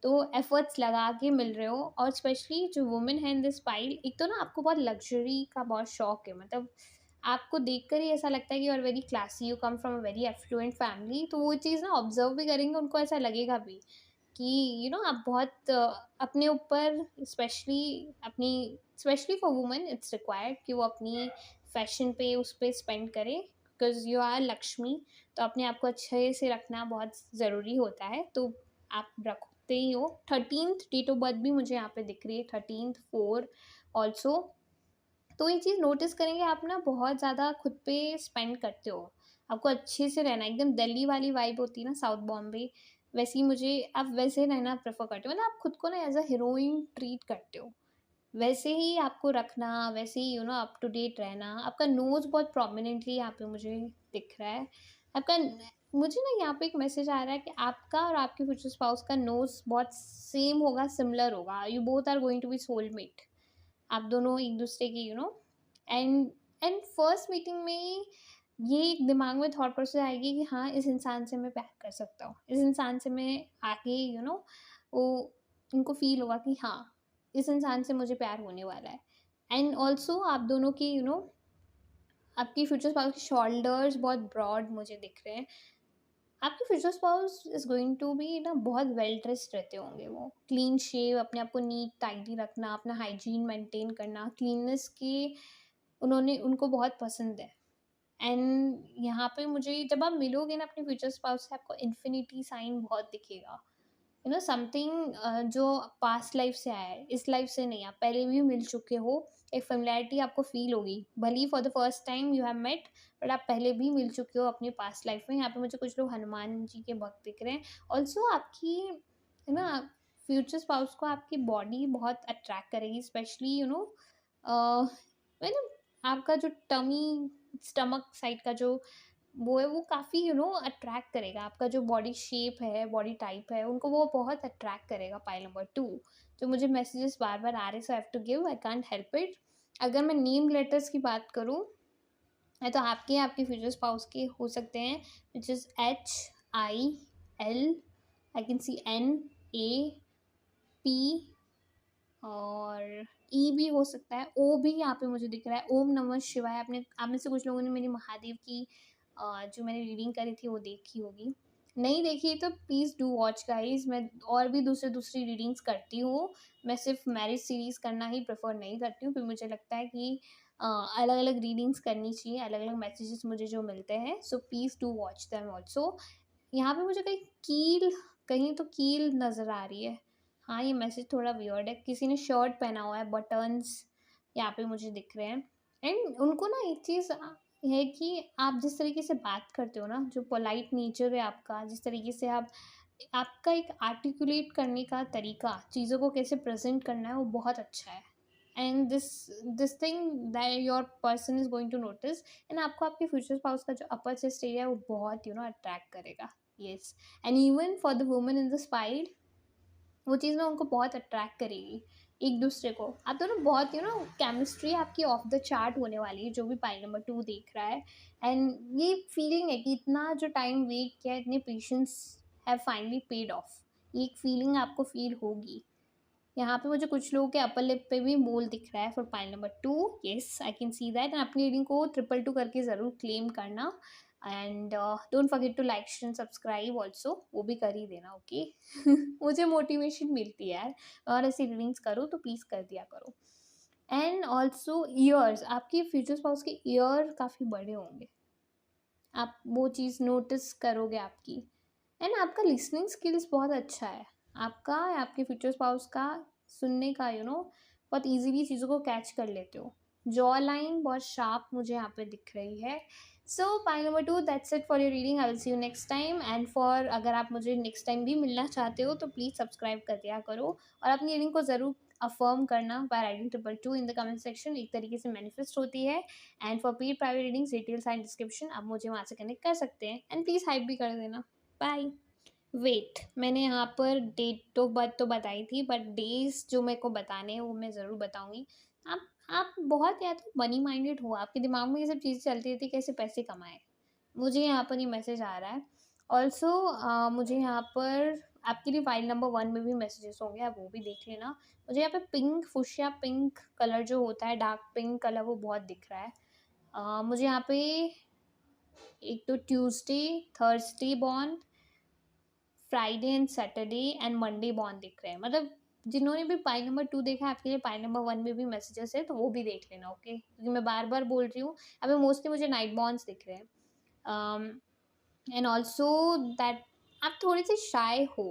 तो एफर्ट्स लगा के मिल रहे हो। और स्पेशली जो वुमेन है इन दिस पाइल, एक तो ना आपको बहुत लग्जरी का बहुत शौक है, मतलब आपको देखकर ही ऐसा लगता है कि you are very classy, you come from a very affluent family, तो वो चीज़ ना ऑब्जर्व भी करेंगे उनको ऐसा लगेगा भी कि आप बहुत अपने ऊपर, स्पेशली अपनी, specially for women it's required कि वो अपनी फैशन पे उस पर स्पेंड करे, बिकॉज यू आर लक्ष्मी, तो अपने आप को अच्छे से रखना बहुत ज़रूरी होता है, तो आप रखते ही हो। 13th डेट ऑफ बर्थ भी मुझे यहाँ पे दिख रही है, 13th 4 ऑल्सो, तो ये चीज़ नोटिस करेंगे आप ना बहुत ज़्यादा खुद पे स्पेंड करते हो, आपको अच्छे से रहना, एकदम दिल्ली वाली वाइब होती है ना, साउथ बॉम्बे, वैसे ही मुझे आप वैसे रहना प्रेफर करते हो, मतलब आप खुद को ना एज अ हीरोइन ट्रीट करते हो, वैसे ही आपको रखना, वैसे ही अप टू डेट रहना। आपका नोज़ बहुत प्रोमिनेंटली यहाँ पे मुझे दिख रहा है। आपका मुझे ना यहाँ पे एक मैसेज आ रहा है कि आपका और आपके फ्यूचर स्पाउस का नोज़ बहुत सेम होगा, सिमिलर होगा, you both are going to be soulmate. आप दोनों एक दूसरे की एंड एंड फर्स्ट मीटिंग में ही ये एक दिमाग में थॉट प्रोसेस आएगी कि हाँ इस इंसान से मैं प्यार कर सकता हूँ, इस इंसान से मैं आगे वो उनको फील होगा कि हाँ इस इंसान से मुझे प्यार होने वाला है। एंड ऑल्सो आप दोनों की आपकी फ्यूचर स्पाउस के शोल्डर्स बहुत ब्रॉड मुझे दिख रहे हैं। आपके future spouse is going to be ना बहुत वेल ड्रेस्ड रहते होंगे, वो क्लीन शेव, अपने आप को नीट टाइडी रखना, अपना हाइजीन मेंटेन करना, क्लीननेस की उन्होंने उनको बहुत पसंद है। एंड यहाँ पे मुझे जब आप मिलोगे ना अपने फ्यूचर स्पाउस से, आपको इन्फिनिटी साइन बहुत दिखेगा, समथिंग जो पास्ट लाइफ से आया है, इस लाइफ से नहीं, आप पहले भी मिल चुके हो, एक फेमिलियरिटी आपको फील होगी, भले ही for the first time you have met, but आप पहले भी मिल चुके हो अपने पास्ट लाइफ में। यहाँ पे मुझे कुछ लोग हनुमान जी के भक्त दिख रहे हैं। ऑल्सो आपकी फ्यूचर स्पाउस को आपकी बॉडी बहुत अट्रैक्ट करेगी, स्पेशली मतलब आपका जो टमी, स्टमक साइड का जो वो है, वो काफ़ी अट्रैक्ट करेगा, आपका जो बॉडी शेप है, बॉडी टाइप है, उनको वो बहुत अट्रैक्ट करेगा। पाइल नंबर 2, जो मुझे मैसेजेस बार बार आ रहे, सो आई have to give, I can't help it. अगर मैं नेम लेटर्स की बात करूँ तो आपके फ्यूचर स्पाउस के हो सकते हैं, which is HIL, I can C NAP, और ई भी हो सकता है, ओ भी यहाँ पे मुझे दिख रहा है, ओम नमः शिवाय। आपने आप में से कुछ लोगों ने मेरी महादेव की जो मैंने रीडिंग करी थी वो देखी होगी, नहीं देखी तो प्लीज़ डू वॉच गाइज। मैं और भी दूसरी रीडिंग्स करती हूँ, मैं सिर्फ मैरिज सीरीज़ करना ही प्रेफर नहीं करती हूँ, फिर मुझे लगता है कि अलग अलग रीडिंग्स करनी चाहिए, अलग अलग मैसेजेस मुझे जो मिलते हैं, so please do watch them also. यहाँ पे मुझे कहीं तो कील नज़र आ रही है, हाँ, ये मैसेज थोड़ा वियर्ड है। किसी ने शर्ट पहना हुआ है, बटन्स यहाँ पे मुझे दिख रहे हैं। एंड उनको ना एक चीज़ है कि आप जिस तरीके से बात करते हो ना, जो पोलाइट नेचर है आपका, जिस तरीके से आप आपका एक आर्टिकुलेट करने का तरीका, चीज़ों को कैसे प्रेज़ेंट करना है, वो बहुत अच्छा है। And this thing that your person is going to notice, and आपको आपके फ्यूचर स्पाउस का जो अपर चेस्ट एरिया है, वो बहुत अट्रैक्ट करेगा। Yes, and even for the woman in the spied, वो चीज़ ना उनको बहुत अट्रैक्ट करेगी एक दूसरे को। आप दोनों बहुत केमिस्ट्री आपकी ऑफ द चार्ट होने वाली है, जो भी पाई नंबर 2 देख रहा है। एंड ये फीलिंग है कि इतना जो टाइम वेट किया, इतने patience have finally paid of. ये एक फीलिंग आपको फील होगी। यहाँ पे मुझे कुछ लोगों के अपर लिप पे भी मोल दिख रहा है for pile number 2। Yes, I can see that. And अपनी रीडिंग को 222 करके ज़रूर क्लेम करना। And don't forget to like and subscribe also, वो भी कर ही देना, ओके। मुझे मोटिवेशन मिलती है यार, और ऐसी रीडिंग्स करो तो प्लीज़ कर दिया करो। एंड ऑल्सो ईयर्स, आपके फ्यूचर स्पाउस के ईयर काफ़ी बड़े होंगे, आप वो चीज़ नोटिस करोगे आपकी। एंड आपका लिसनिंग स्किल्स बहुत अच्छा है, आपका आपके फ्यूचर स्पाउस का सुनने का बहुत इजीली चीज़ों को कैच कर लेते हो। जॉ लाइन बहुत शार्प मुझे यहाँ पे दिख रही है। So pile number 2, that's it for your reading. I will see you next time. And for अगर आप मुझे नेक्स्ट टाइम भी मिलना चाहते हो तो प्लीज़ सब्सक्राइब कर दिया करो, और अपनी रीडिंग को ज़रूर अफर्म करना by writing 222 in the comment section. एक तरीके से मैनिफेस्ट होती है। And for paid private readings, details and description, आप मुझे वहाँ से कनेक्ट कर सकते हैं। एंड प्लीज़ हाइप भी कर देना। बाय। वेट, मैंने यहाँ पर डेट ऑफ बर्थ तो बताई थी, बट डेज जो मेरे को बताने हैं वो मैं ज़रूर बताऊँगी। आप बहुत या तो मनी माइंडेड हो, आपके दिमाग में ये सब चीज़ें चलती रहती है, कैसे पैसे कमाएँ। मुझे यहाँ पर ये मैसेज आ रहा है। ऑल्सो मुझे यहाँ पर आपके लिए फाइल नंबर 1 में भी मैसेजेस होंगे, आप वो भी देख लेना। मुझे यहाँ पे पिंक, फुशिया पिंक कलर जो होता है, डार्क पिंक कलर, वो बहुत दिख रहा है। मुझे यहाँ पे एक तो Tuesday, Thursday born, Friday and Saturday and Monday born दिख रहे हैं। मतलब जिन्होंने भी पाई नंबर 2 देखा है, आपके लिए पाई नंबर 1 में भी मैसेजेस है, तो वो भी देख लेना, ओके। क्योंकि मैं बार बार बोल रही हूँ, अभी मोस्टली मुझे नाइट बॉर्न्स दिख रहे हैं। एंड ऑल्सो दैट आप थोड़े से शाय हो,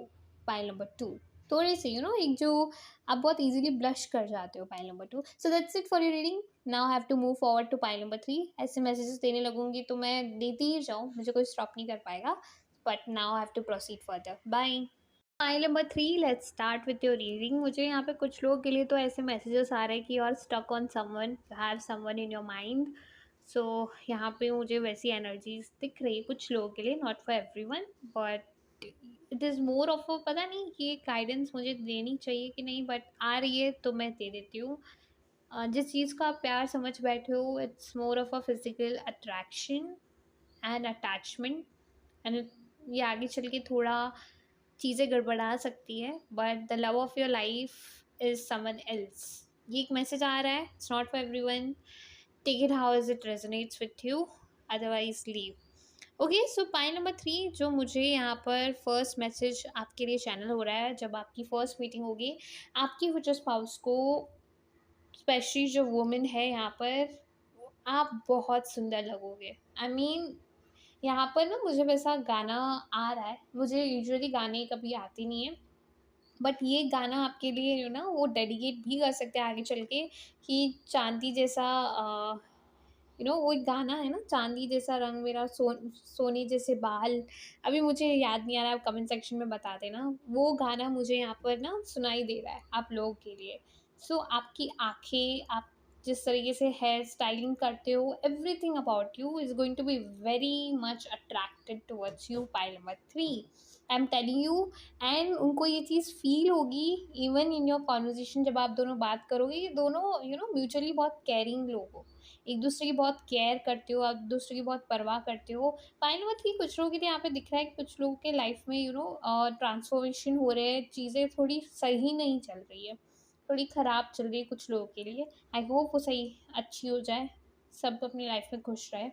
पाइल नंबर 2, थोड़े से एक जो आप बहुत इजीली ब्लश कर जाते हो, pile number 2। So that's it for your reading. Now have to move forward to pile number 3। ऐसे मैसेजेस देने लगूंगी तो मैं देती ही जाऊँ, मुझे कोई स्टॉप नहीं कर पाएगा, but now have to proceed further. Bye. Pile number 3, let's start with your reading. मुझे यहाँ पे कुछ लोगों के लिए तो ऐसे मैसेजेस आ रहे हैं कि you are stuck on someone, you have someone in your mind. So यहाँ पे मुझे वैसी एनर्जीज दिख रही है कुछ लोगों के लिए, not for everyone, but it is more of पता नहीं ये गाइडेंस मुझे देनी चाहिए कि नहीं, बट आ रही है तो मैं दे देती हूँ। जिस चीज़ को आप प्यार समझ बैठे हो, it's more of a physical attraction and attachment. And ये आगे चल के थोड़ा चीज़ें गड़बड़ा सकती है, but the love of your life is someone else. ये एक मैसेज आ रहा है, it's not for everyone, take it how is it resonates with you, otherwise leave. Okay, so pile number 3, जो मुझे यहाँ पर फर्स्ट मैसेज आपके लिए चैनल हो रहा है, जब आपकी फर्स्ट मीटिंग होगी आपकी फ्यूचर स्पाउस को, स्पेशली जो वुमेन है यहाँ पर, आप बहुत सुंदर लगोगे। आई मीन यहाँ पर ना मुझे वैसा गाना आ रहा है, मुझे यूजुअली गाने कभी आते नहीं है, बट ये गाना आपके लिए वो डेडिकेट भी कर सकते हैं आगे चल के, कि चांदी जैसा वो एक गाना है ना, चांदी जैसा रंग मेरा, सोने जैसे बाल। अभी मुझे याद नहीं आ रहा है, आप कमेंट सेक्शन में बता देना। वो गाना मुझे यहाँ पर ना सुनाई दे रहा है आप लोगों के लिए। सो आपकी आंखें, आप जिस तरीके से हेयर स्टाइलिंग करते हो, everything about you is going to be very much attracted towards you, pile number 3, I am telling you. And उनको ये चीज़ फील होगी इवन इन योर कॉन्वर्जेशन, जब आप दोनों बात करोगे। ये दोनों म्यूचुअली बहुत केयरिंग लोग हो, एक दूसरे की बहुत केयर करते हो, आप दूसरे की बहुत परवाह करते हो। पाइन नंबर 3 कुछ लोगों के लिए यहाँ पे दिख रहा है कि कुछ लोगों के लाइफ में ट्रांसफॉर्मेशन हो रहे हैं, चीज़ें थोड़ी सही नहीं चल रही है, थोड़ी ख़राब चल रही है कुछ लोगों के लिए। आई होप वो सही अच्छी हो जाए, सब अपनी लाइफ में खुश रहे।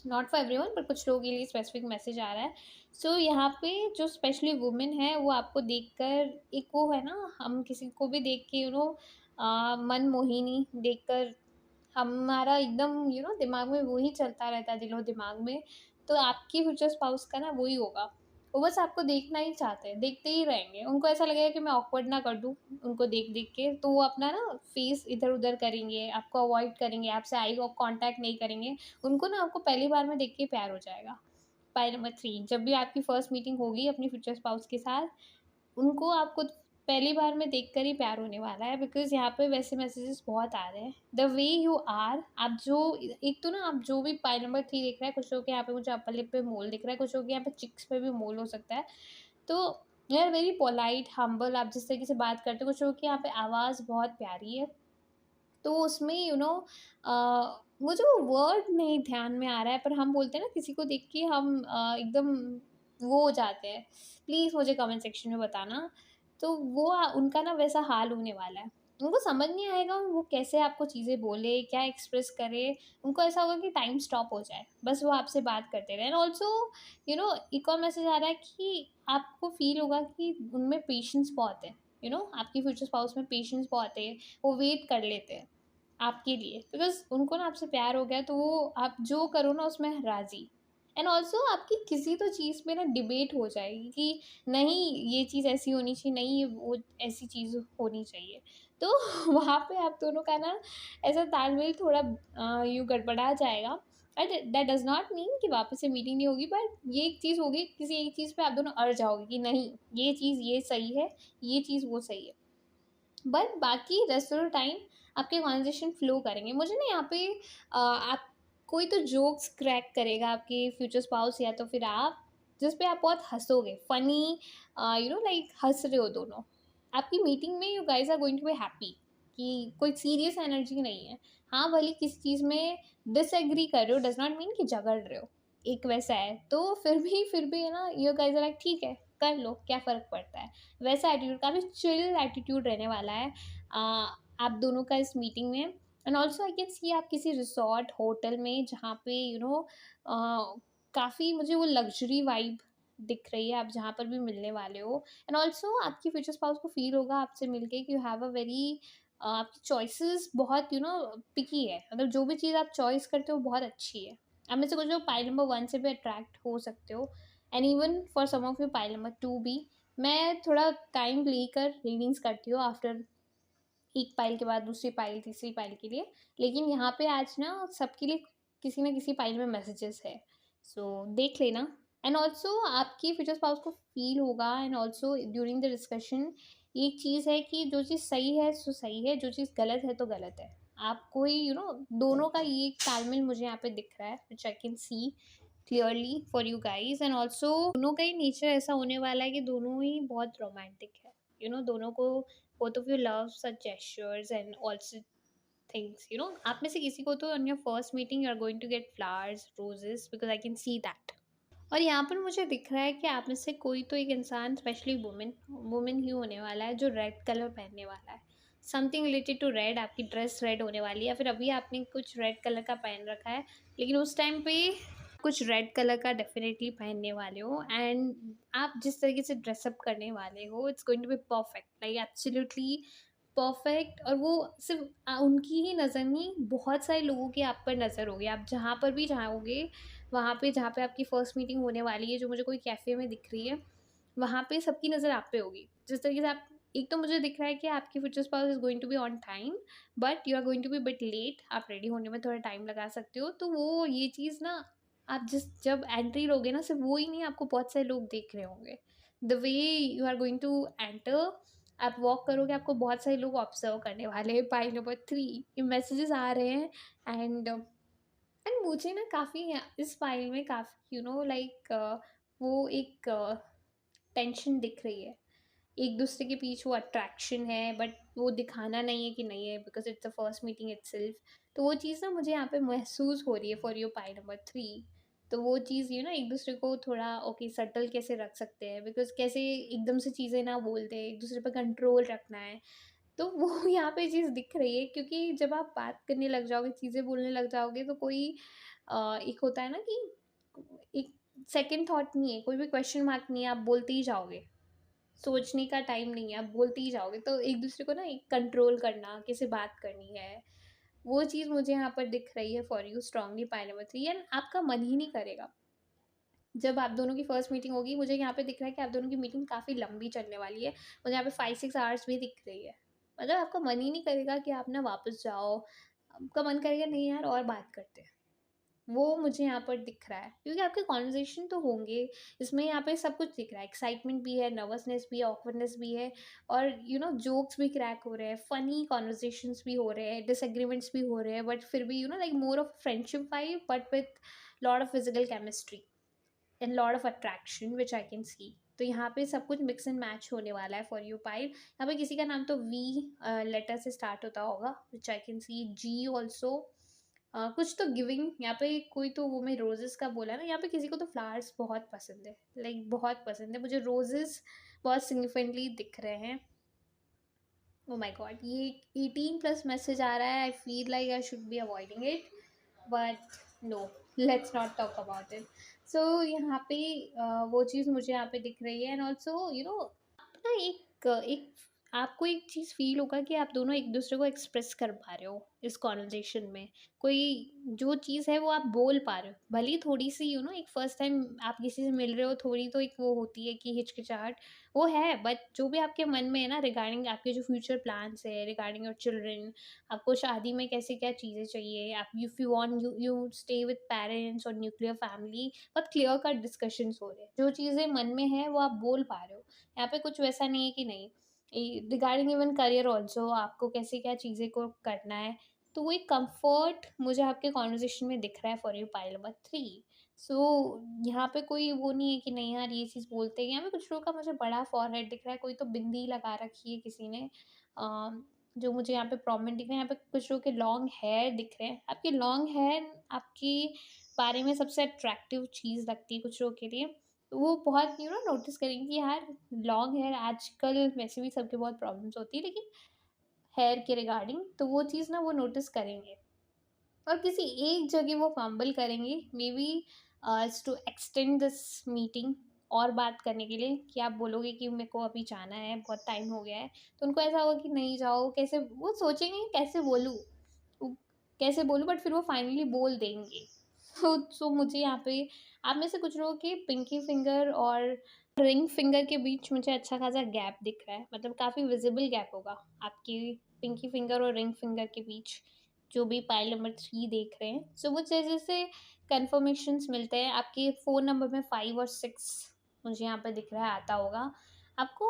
नॉट फॉर एवरीवन, पर कुछ लोगों के लिए स्पेसिफिक मैसेज आ रहा है। सो यहाँ पे जो स्पेशली वुमेन है, वो आपको देखकर, एक वो है ना, हम किसी को भी देख के मन मोहिनी देखकर हमारा एकदम दिमाग में वही चलता रहता है, दिलो दिमाग में। तो आपकी फ्यूचर स्पाउस का ना वही होगा, वो बस आपको देखना ही चाहते हैं, देखते ही रहेंगे। उनको ऐसा लगेगा कि मैं ऑकवर्ड ना कर दूँ उनको देख-देख के, तो वो अपना ना फेस इधर-उधर करेंगे, आपको अवॉइड करेंगे, आपसे आई कॉन्टैक्ट नहीं करेंगे। उनको ना आपको पहली बार में देख के प्यार हो जाएगा। पॉइंट नंबर 3, जब भी आपकी फर्स्ट मीटिंग होगी अपनी फ्यूचर स्पाउस के साथ, उनको आपको पहली बार में देखकर ही प्यार होने वाला है, बिकॉज़ यहाँ पे वैसे मैसेजेस बहुत आ रहे हैं। द वे यू आर, आप जो एक तो ना आप जो भी पाई नंबर 3 दिख रहा है, कुछ लोग के यहाँ पे मुझे अपर लिप पे मोल दिख रहा है, कुछ लोग के यहाँ पे चिक्स पे भी मोल हो सकता है। तो you are very polite, humble, आप जिस तरीके से बात करते हो, कुछ लोग के यहाँ पे आवाज़ बहुत प्यारी है। तो उसमें मुझे वो वर्ड नहीं ध्यान में आ रहा है, पर हम बोलते हैं ना किसी को देख के हम एकदम वो हो जाते हैं। प्लीज़ मुझे कमेंट सेक्शन में बताना। तो वो उनका ना वैसा हाल होने वाला है। उनको समझ नहीं आएगा वो कैसे आपको चीज़ें बोले, क्या एक्सप्रेस करे। उनको ऐसा होगा कि टाइम स्टॉप हो जाए, बस वो आपसे बात करते रहें। एंड ऑल्सो एक और मैसेज आ रहा है कि आपको फ़ील होगा कि उनमें पेशेंस बहुत है। आपकी फ्यूचर स्पाउस में पेशेंस बहुत है। वो वेट कर लेते हैं आपके लिए, बिकॉज़ उनको ना आपसे प्यार हो गया, तो वो आप जो करो ना उसमें राज़ी। एंड ऑल्सो आपकी किसी तो चीज़ पे ना डिबेट हो जाएगी कि नहीं ये चीज़ ऐसी होनी चाहिए, नहीं ये वो ऐसी चीज़ होनी चाहिए। तो वहाँ पे आप दोनों का ना ऐसा तालमेल थोड़ा यूँ गड़बड़ा जाएगा। But that does not mean कि वापस से मीटिंग नहीं होगी, बट ये एक चीज़ होगी, किसी एक चीज़ पे आप दोनों अड़ जाओगे कि नहीं ये चीज़ ये सही है, ये चीज़ वो सही है। बट बाकी रेस्ट ऑफ द टाइम आपके कॉन्वर्जेशन फ्लो करेंगे। मुझे ना यहाँ पे आप कोई तो जोक्स क्रैक करेगा आपके फ्यूचर स्पाउस या तो फिर आप, जिस पे आप बहुत हँसोगे, फ़नी लाइक हँस रहे हो दोनों। आपकी मीटिंग में you guys are going to be happy कि कोई सीरियस एनर्जी नहीं है। हाँ, भले किसी चीज़ में डिसएग्री कर रहे हो डज़ नॉट मीन कि झगड़ रहे हो। एक वैसा है, तो फिर भी है ना, यू गाइज़ आर लाइक ठीक है, कर लो, क्या फ़र्क पड़ता है। वैसा एटीट्यूड, काफ़ी चिल एटीट्यूड रहने वाला है आप दोनों का इस मीटिंग में। एंड ऑल्सो आई कैन सी आप किसी रिसॉर्ट होटल में, जहाँ पे काफ़ी मुझे वो लग्जरी वाइब दिख रही है, आप जहाँ पर भी मिलने वाले हो। एंड ऑल्सो आपकी फ्यूचर स्पाउस को फील होगा आपसे मिलके कि यू हैव अ वेरी आपकी चॉइसेस बहुत पिकी है, मतलब जो भी चीज़ आप चॉइस करते हो बहुत अच्छी है। आप में से कुछ लोग पाइल नंबर 1 से भी अट्रैक्ट हो सकते हो, and even for some of you pile number 2 भी। मैं थोड़ा टाइम लेकर रीडिंग्स करती हूँ, आफ्टर एक पाइल के बाद दूसरी पाइल, तीसरी पाइल के लिए। लेकिन यहाँ पे आज ना सबके लिए किसी ना किसी पाइल में मैसेजेस है, सो देख लेना। एंड ऑल्सो आपकी फ्यूचर स्पाउस को फील होगा, and also during the discussion एक चीज़ है कि जो चीज़ सही है सो सही है, जो चीज़ गलत है तो गलत है। आप कोई दोनों का ये एक तालमेल मुझे यहाँ पे दिख रहा है, which I can see clearly for you guys. And also दोनों का ही नेचर ऐसा होने वाला है कि दोनों ही बहुत रोमांटिक है। दोनों को, both of you love such gestures and also things. आप में से किसी को तो on your first meeting you are going to get flowers, roses, because I can see that. और यहाँ पर मुझे दिख रहा है कि आप में से कोई तो एक इंसान, स्पेशली वुमेन वुमेन ही होने वाला है, जो रेड कलर पहनने वाला है। समथिंग रिलेटेड टू रेड, आपकी ड्रेस रेड होने वाली है, या फिर अभी आपने कुछ रेड कलर का पहन रखा है, लेकिन उस टाइम पे कुछ रेड कलर का डेफिनेटली पहनने वाले हो। एंड आप जिस तरीके से ड्रेसअप करने वाले हो, it's going to be perfect, like absolutely perfect. और वो सिर्फ उनकी ही नज़र नहीं, बहुत सारे लोगों की आप पर नज़र होगी। आप जहाँ पर भी जाओगे, वहाँ पे जहाँ पे आपकी फर्स्ट मीटिंग होने वाली है, जो मुझे कोई कैफ़े में दिख रही है, वहाँ पे सबकी नज़र आप पे होगी। जिस तरीके से आप, एक तो मुझे दिख रहा है कि आपकी future spouse is going to be on time, but you are going to be bit late. आप रेडी होने में थोड़ा टाइम लगा सकते हो। तो वो ये चीज़ ना, आप जब एंट्री लोगे ना, सिर्फ वो ही नहीं, आपको बहुत सारे लोग देख रहे होंगे। The way you are going to enter, आप वॉक करोगे, आपको बहुत सारे लोग ऑब्जर्व करने वाले हैं। पाइल नंबर 3 ये मैसेजेस आ रहे हैं। एंड मुझे ना काफ़ी इस फाइल में काफ़ी लाइक वो एक टेंशन दिख रही है। एक दूसरे के बीच वो अट्रैक्शन है, बट वो दिखाना नहीं है कि नहीं है, because it's the first meeting itself. तो वो चीज़ ना मुझे यहाँ पे महसूस हो रही है फॉर योर पाई नंबर 3। तो वो चीज़ एक दूसरे को थोड़ा ओके सटल कैसे रख सकते हैं, बिकॉज कैसे एकदम से चीज़ें ना बोलते हैं, एक दूसरे पर कंट्रोल रखना है। तो वो यहाँ पे चीज़ दिख रही है, क्योंकि जब आप बात करने लग जाओगे, चीज़ें बोलने लग जाओगे, तो कोई एक होता है ना कि एक सेकंड थॉट नहीं है, कोई भी क्वेश्चन मार्क नहीं है, आप बोलते ही जाओगे। सोचने का टाइम नहीं है, आप बोलते ही जाओगे। तो एक दूसरे को ना एक कंट्रोल करना, कैसे बात करनी है, वो चीज़ मुझे यहाँ पर दिख रही है for you strongly pi number 3। And आपका मन ही नहीं करेगा जब आप दोनों की फर्स्ट मीटिंग होगी, मुझे यहाँ पे दिख रहा है कि आप दोनों की मीटिंग काफ़ी लंबी चलने वाली है। मुझे यहाँ पे 5-6 आवर्स भी दिख रही है। मतलब आपका मन ही नहीं करेगा कि आप ना वापस जाओ। आपका मन करेगा नहीं यार और बात करते हैं। वो मुझे यहाँ पर दिख रहा है क्योंकि आपके कॉन्वर्सेशन तो होंगे, इसमें यहाँ पे सब कुछ दिख रहा है, एक्साइटमेंट भी है, नर्वसनेस भी है, ऑकवर्डनेस भी है और जोक्स भी क्रैक हो रहे हैं, फनी कॉन्वर्सेशंस भी हो रहे हैं, डिसएग्रीमेंट्स भी हो रहे हैं, बट फिर भी like more of friendship vibe but with lot of physical chemistry and lot of attraction which I can सी। तो यहाँ पे सब कुछ मिक्स एंड मैच होने वाला है फॉर यू पाइल। यहाँ पे किसी का नाम तो वी लेटर से स्टार्ट होता होगा विच I can C, ji also. कुछ तो गिविंग, यहाँ पे कोई तो वो मैं रोजेस का बोला ना, यहाँ पे किसी को तो फ्लावर्स बहुत पसंद है, लाइक बहुत पसंद है मुझे रोजेस, बहुत सिग्निफिकेंटली दिख रहे हैं। ओ माय गॉड, ये 18+ मैसेज आ रहा है, I feel like I should be avoiding it but no, let's not talk about it. So यहाँ पे वो चीज़ मुझे यहाँ पे दिख रही है एंड ऑल्सो ना एक आपको एक चीज़ फ़ील होगा कि आप दोनों एक दूसरे को एक्सप्रेस कर पा रहे हो इस कॉन्वर्जेशन में। कोई जो चीज़ है वो आप बोल पा रहे हो, भले ही थोड़ी सी एक फर्स्ट टाइम आप किसी से मिल रहे हो, थोड़ी तो एक वो होती है कि हिचकिचाहट वो है, बट जो भी आपके मन में है ना रिगार्डिंग आपके जो फ्यूचर प्लान्स है, रिगार्डिंग योर चिल्ड्रन, आपको शादी में कैसे क्या चीज़ें चाहिए, आप if you want you stay with parents और न्यूक्लियर फैमिली, बहुत क्लियर कट डिस्कशंस हो रहे हैं। जो चीज़ें मन में है वो आप बोल पा रहे हो। यहाँ पे कुछ वैसा नहीं है कि नहीं। रिगार्डिंग इवन करियर ऑल्सो, आपको कैसे क्या चीज़ें को करना है, तो वो एक कंफर्ट मुझे आपके कॉन्वर्जेशन में दिख रहा है फॉर यू पाइल नंबर 3। सो यहाँ पे कोई वो नहीं है कि नहीं यार ये चीज़ बोलते हैं। यहाँ पे कुछ लोगों का मुझे बड़ा फॉरहेड दिख रहा है, कोई तो बिंदी लगा रखी है किसी ने, जो मुझे यहाँ पे प्रोमिनेंट दिख रहे हैं। यहाँ पे कुछ लोगों के लॉन्ग हेयर दिख रहे हैं। आपके लॉन्ग हेयर आपके बारे में सबसे अट्रैक्टिव चीज़ लगती है कुछ लोगों के लिए। तो वो बहुत नोटिस करेंगे कि यार लॉन्ग हेयर आजकल वैसे भी सबके बहुत प्रॉब्लम्स होती है, लेकिन हेयर के रिगार्डिंग तो वो चीज़ ना वो नोटिस करेंगे और किसी एक जगह वो फंबल करेंगे, maybe to extend this meeting और बात करने के लिए, कि आप बोलोगे कि मेरे को अभी जाना है, बहुत टाइम हो गया है, तो उनको ऐसा होगा कि नहीं जाओ, कैसे वो सोचेंगे कैसे बोलूँ, वो कैसे बोलूँ, बट फिर वो फाइनली बोल देंगे। सो मुझे यहाँ पे आप में से कुछ लोगों के पिंकी फिंगर और रिंग फिंगर के बीच मुझे अच्छा खासा गैप दिख रहा है, मतलब काफ़ी विजिबल गैप होगा आपकी पिंकी फिंगर और रिंग फिंगर के बीच, जो भी पाइल नंबर 3 देख रहे हैं। सो वो जैसे जैसे कन्फर्मेशंस मिलते हैं आपके फ़ोन नंबर में 5 और 6 मुझे यहाँ पे दिख रहा है आता होगा आपको।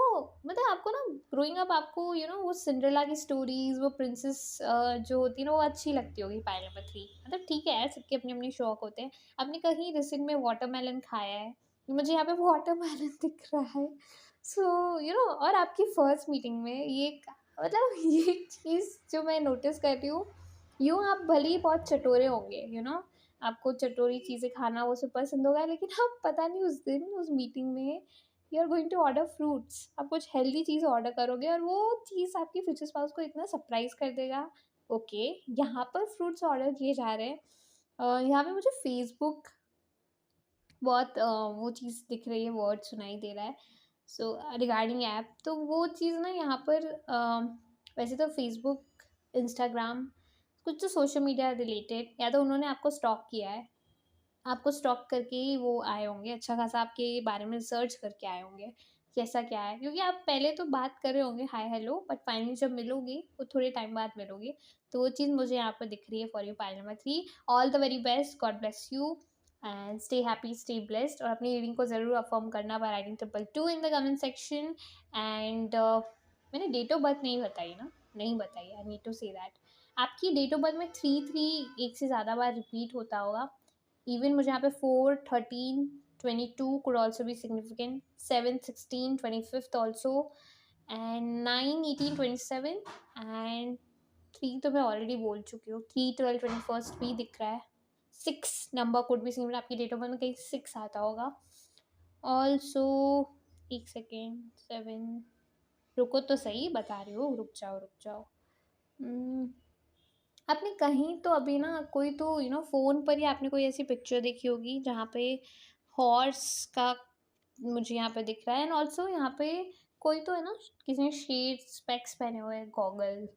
मतलब आपको ना ग्रोइंग अप आपको वो सिंड्रेला की स्टोरीज, वो प्रिंसेस जो होती है ना वो अच्छी लगती होगी पाइल नंबर 3। मतलब ठीक है यार, सबके अपने अपने शौक होते हैं। आपने कहीं रिसेंट में वाटरमेलन खाया है? मुझे यहाँ पे वाटरमेलन दिख रहा है। सो और आपकी फर्स्ट मीटिंग में मतलब ये चीज़ जो मैं नोटिस कर रही हूँ, आप भले ही बहुत चटोरे होंगे, आपको चटोरी चीज़ें खाना वो सब पसंद होगा, लेकिन आप पता नहीं उस दिन उस मीटिंग में you are going to order fruits, आप कुछ हेल्दी चीज़ ऑर्डर करोगे और वो चीज़ आपकी फ्यूचर स्पाउस को इतना सरप्राइज कर देगा। ओके, यहाँ पर फ्रूट्स ऑर्डर किए जा रहे हैं। यहाँ पे मुझे फेसबुक बहुत वो चीज़ दिख रही है, वर्ड सुनाई दे रहा है। सो रिगार्डिंग ऐप, तो वो चीज़ ना यहाँ पर वैसे तो फेसबुक, इंस्टाग्राम, कुछ तो सोशल मीडिया रिलेटेड, या तो उन्होंने आपको स्टॉक किया है, आपको स्टॉक करके ही वो आए होंगे, अच्छा खासा आपके बारे में रिसर्च करके आए होंगे कैसा क्या है, क्योंकि आप पहले तो बात कर रहे होंगे हाय हेलो, बट फाइनली जब मिलोगे वो थोड़े टाइम बाद मिलोगे। तो वो चीज़ मुझे यहाँ पर दिख रही है for you pile number 3। All the very best, God bless you and stay happy, stay blessed. और अपनी रीडिंग को ज़रूर अफर्म करना by writing 222 in the comment section. And मैंने डेट ऑफ बर्थ नहीं बताई ना, नहीं बताई, I need to say that. आपकी डेट ऑफ बर्थ में 3 एक से ज़्यादा बार रिपीट होता होगा। इवन मुझे यहाँ पे 4, 13, 22 could also be significant, 7, 16, 25th also, and 9, 18, 27, and 3 तो मैं ऑलरेडी बोल चुकी हूँ, 3, 12, 21st भी दिख रहा है। 6 नंबर कुड भी सिमिलर, आपकी डेट ऑफ बर्थ में कहीं 6 आता होगा ऑल्सो। एक सेकेंड, 7, रुको तो सही, बता रही हूँ, रुक जाओ रुक जाओ। आपने कहीं तो अभी ना कोई तो फ़ोन पर ही आपने कोई ऐसी पिक्चर देखी होगी जहाँ पे हॉर्स का मुझे यहाँ पे दिख रहा है, एंड ऑल्सो यहाँ पे कोई तो है ना, किसी ने शेड स्पेक्स पहने हुए हैं, गॉगल।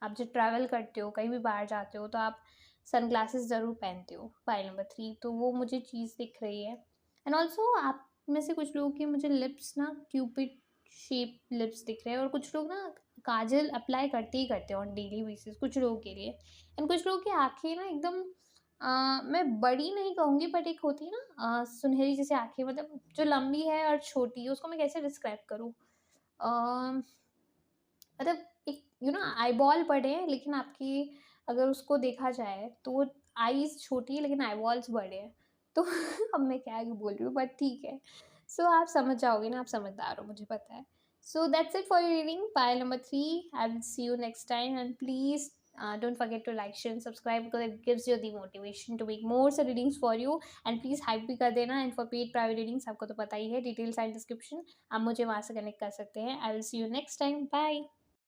आप जब ट्रैवल करते हो, कहीं भी बाहर जाते हो, तो आप सनग्लासेस ज़रूर पहनते हो, फाइल नंबर 3, तो वो मुझे चीज़ दिख रही है। एंड ऑल्सो आप में से कुछ लोगों की मुझे लिप्स ना क्यूपिड शेप लिप्स दिख रहे हैं, और कुछ लोग ना काजल अप्लाई करते ही करते हैं ऑन डेली बेसिस कुछ लोगों के लिए। एंड कुछ लोगों की आंखें ना एकदम मैं बड़ी नहीं कहूँगी, बट एक होती है ना सुनहरी जैसे आंखें, मतलब जो लंबी है और छोटी है, उसको मैं कैसे डिस्क्राइब करूँ? मतलब एक आई बॉल बड़े हैं, लेकिन आपकी अगर उसको देखा जाए तो वो आईज़ छोटी है लेकिन आई बॉल्स बड़े हैं। तो अब मैं क्या ही बोल रही हूँ, बट ठीक है। सो आप समझ जाओगे ना, आप समझदार हो, मुझे पता है। सो that's it for your reading pile number 3। I will see you next time, and please don't forget to like, share and subscribe because it gives you the motivation to make more such readings for you. And please hype भी कर देना, and for paid private readings आपको तो पता ही है, details and description, आप मुझे वहाँ से कनेक्ट कर सकते हैं। I will see you next time, bye.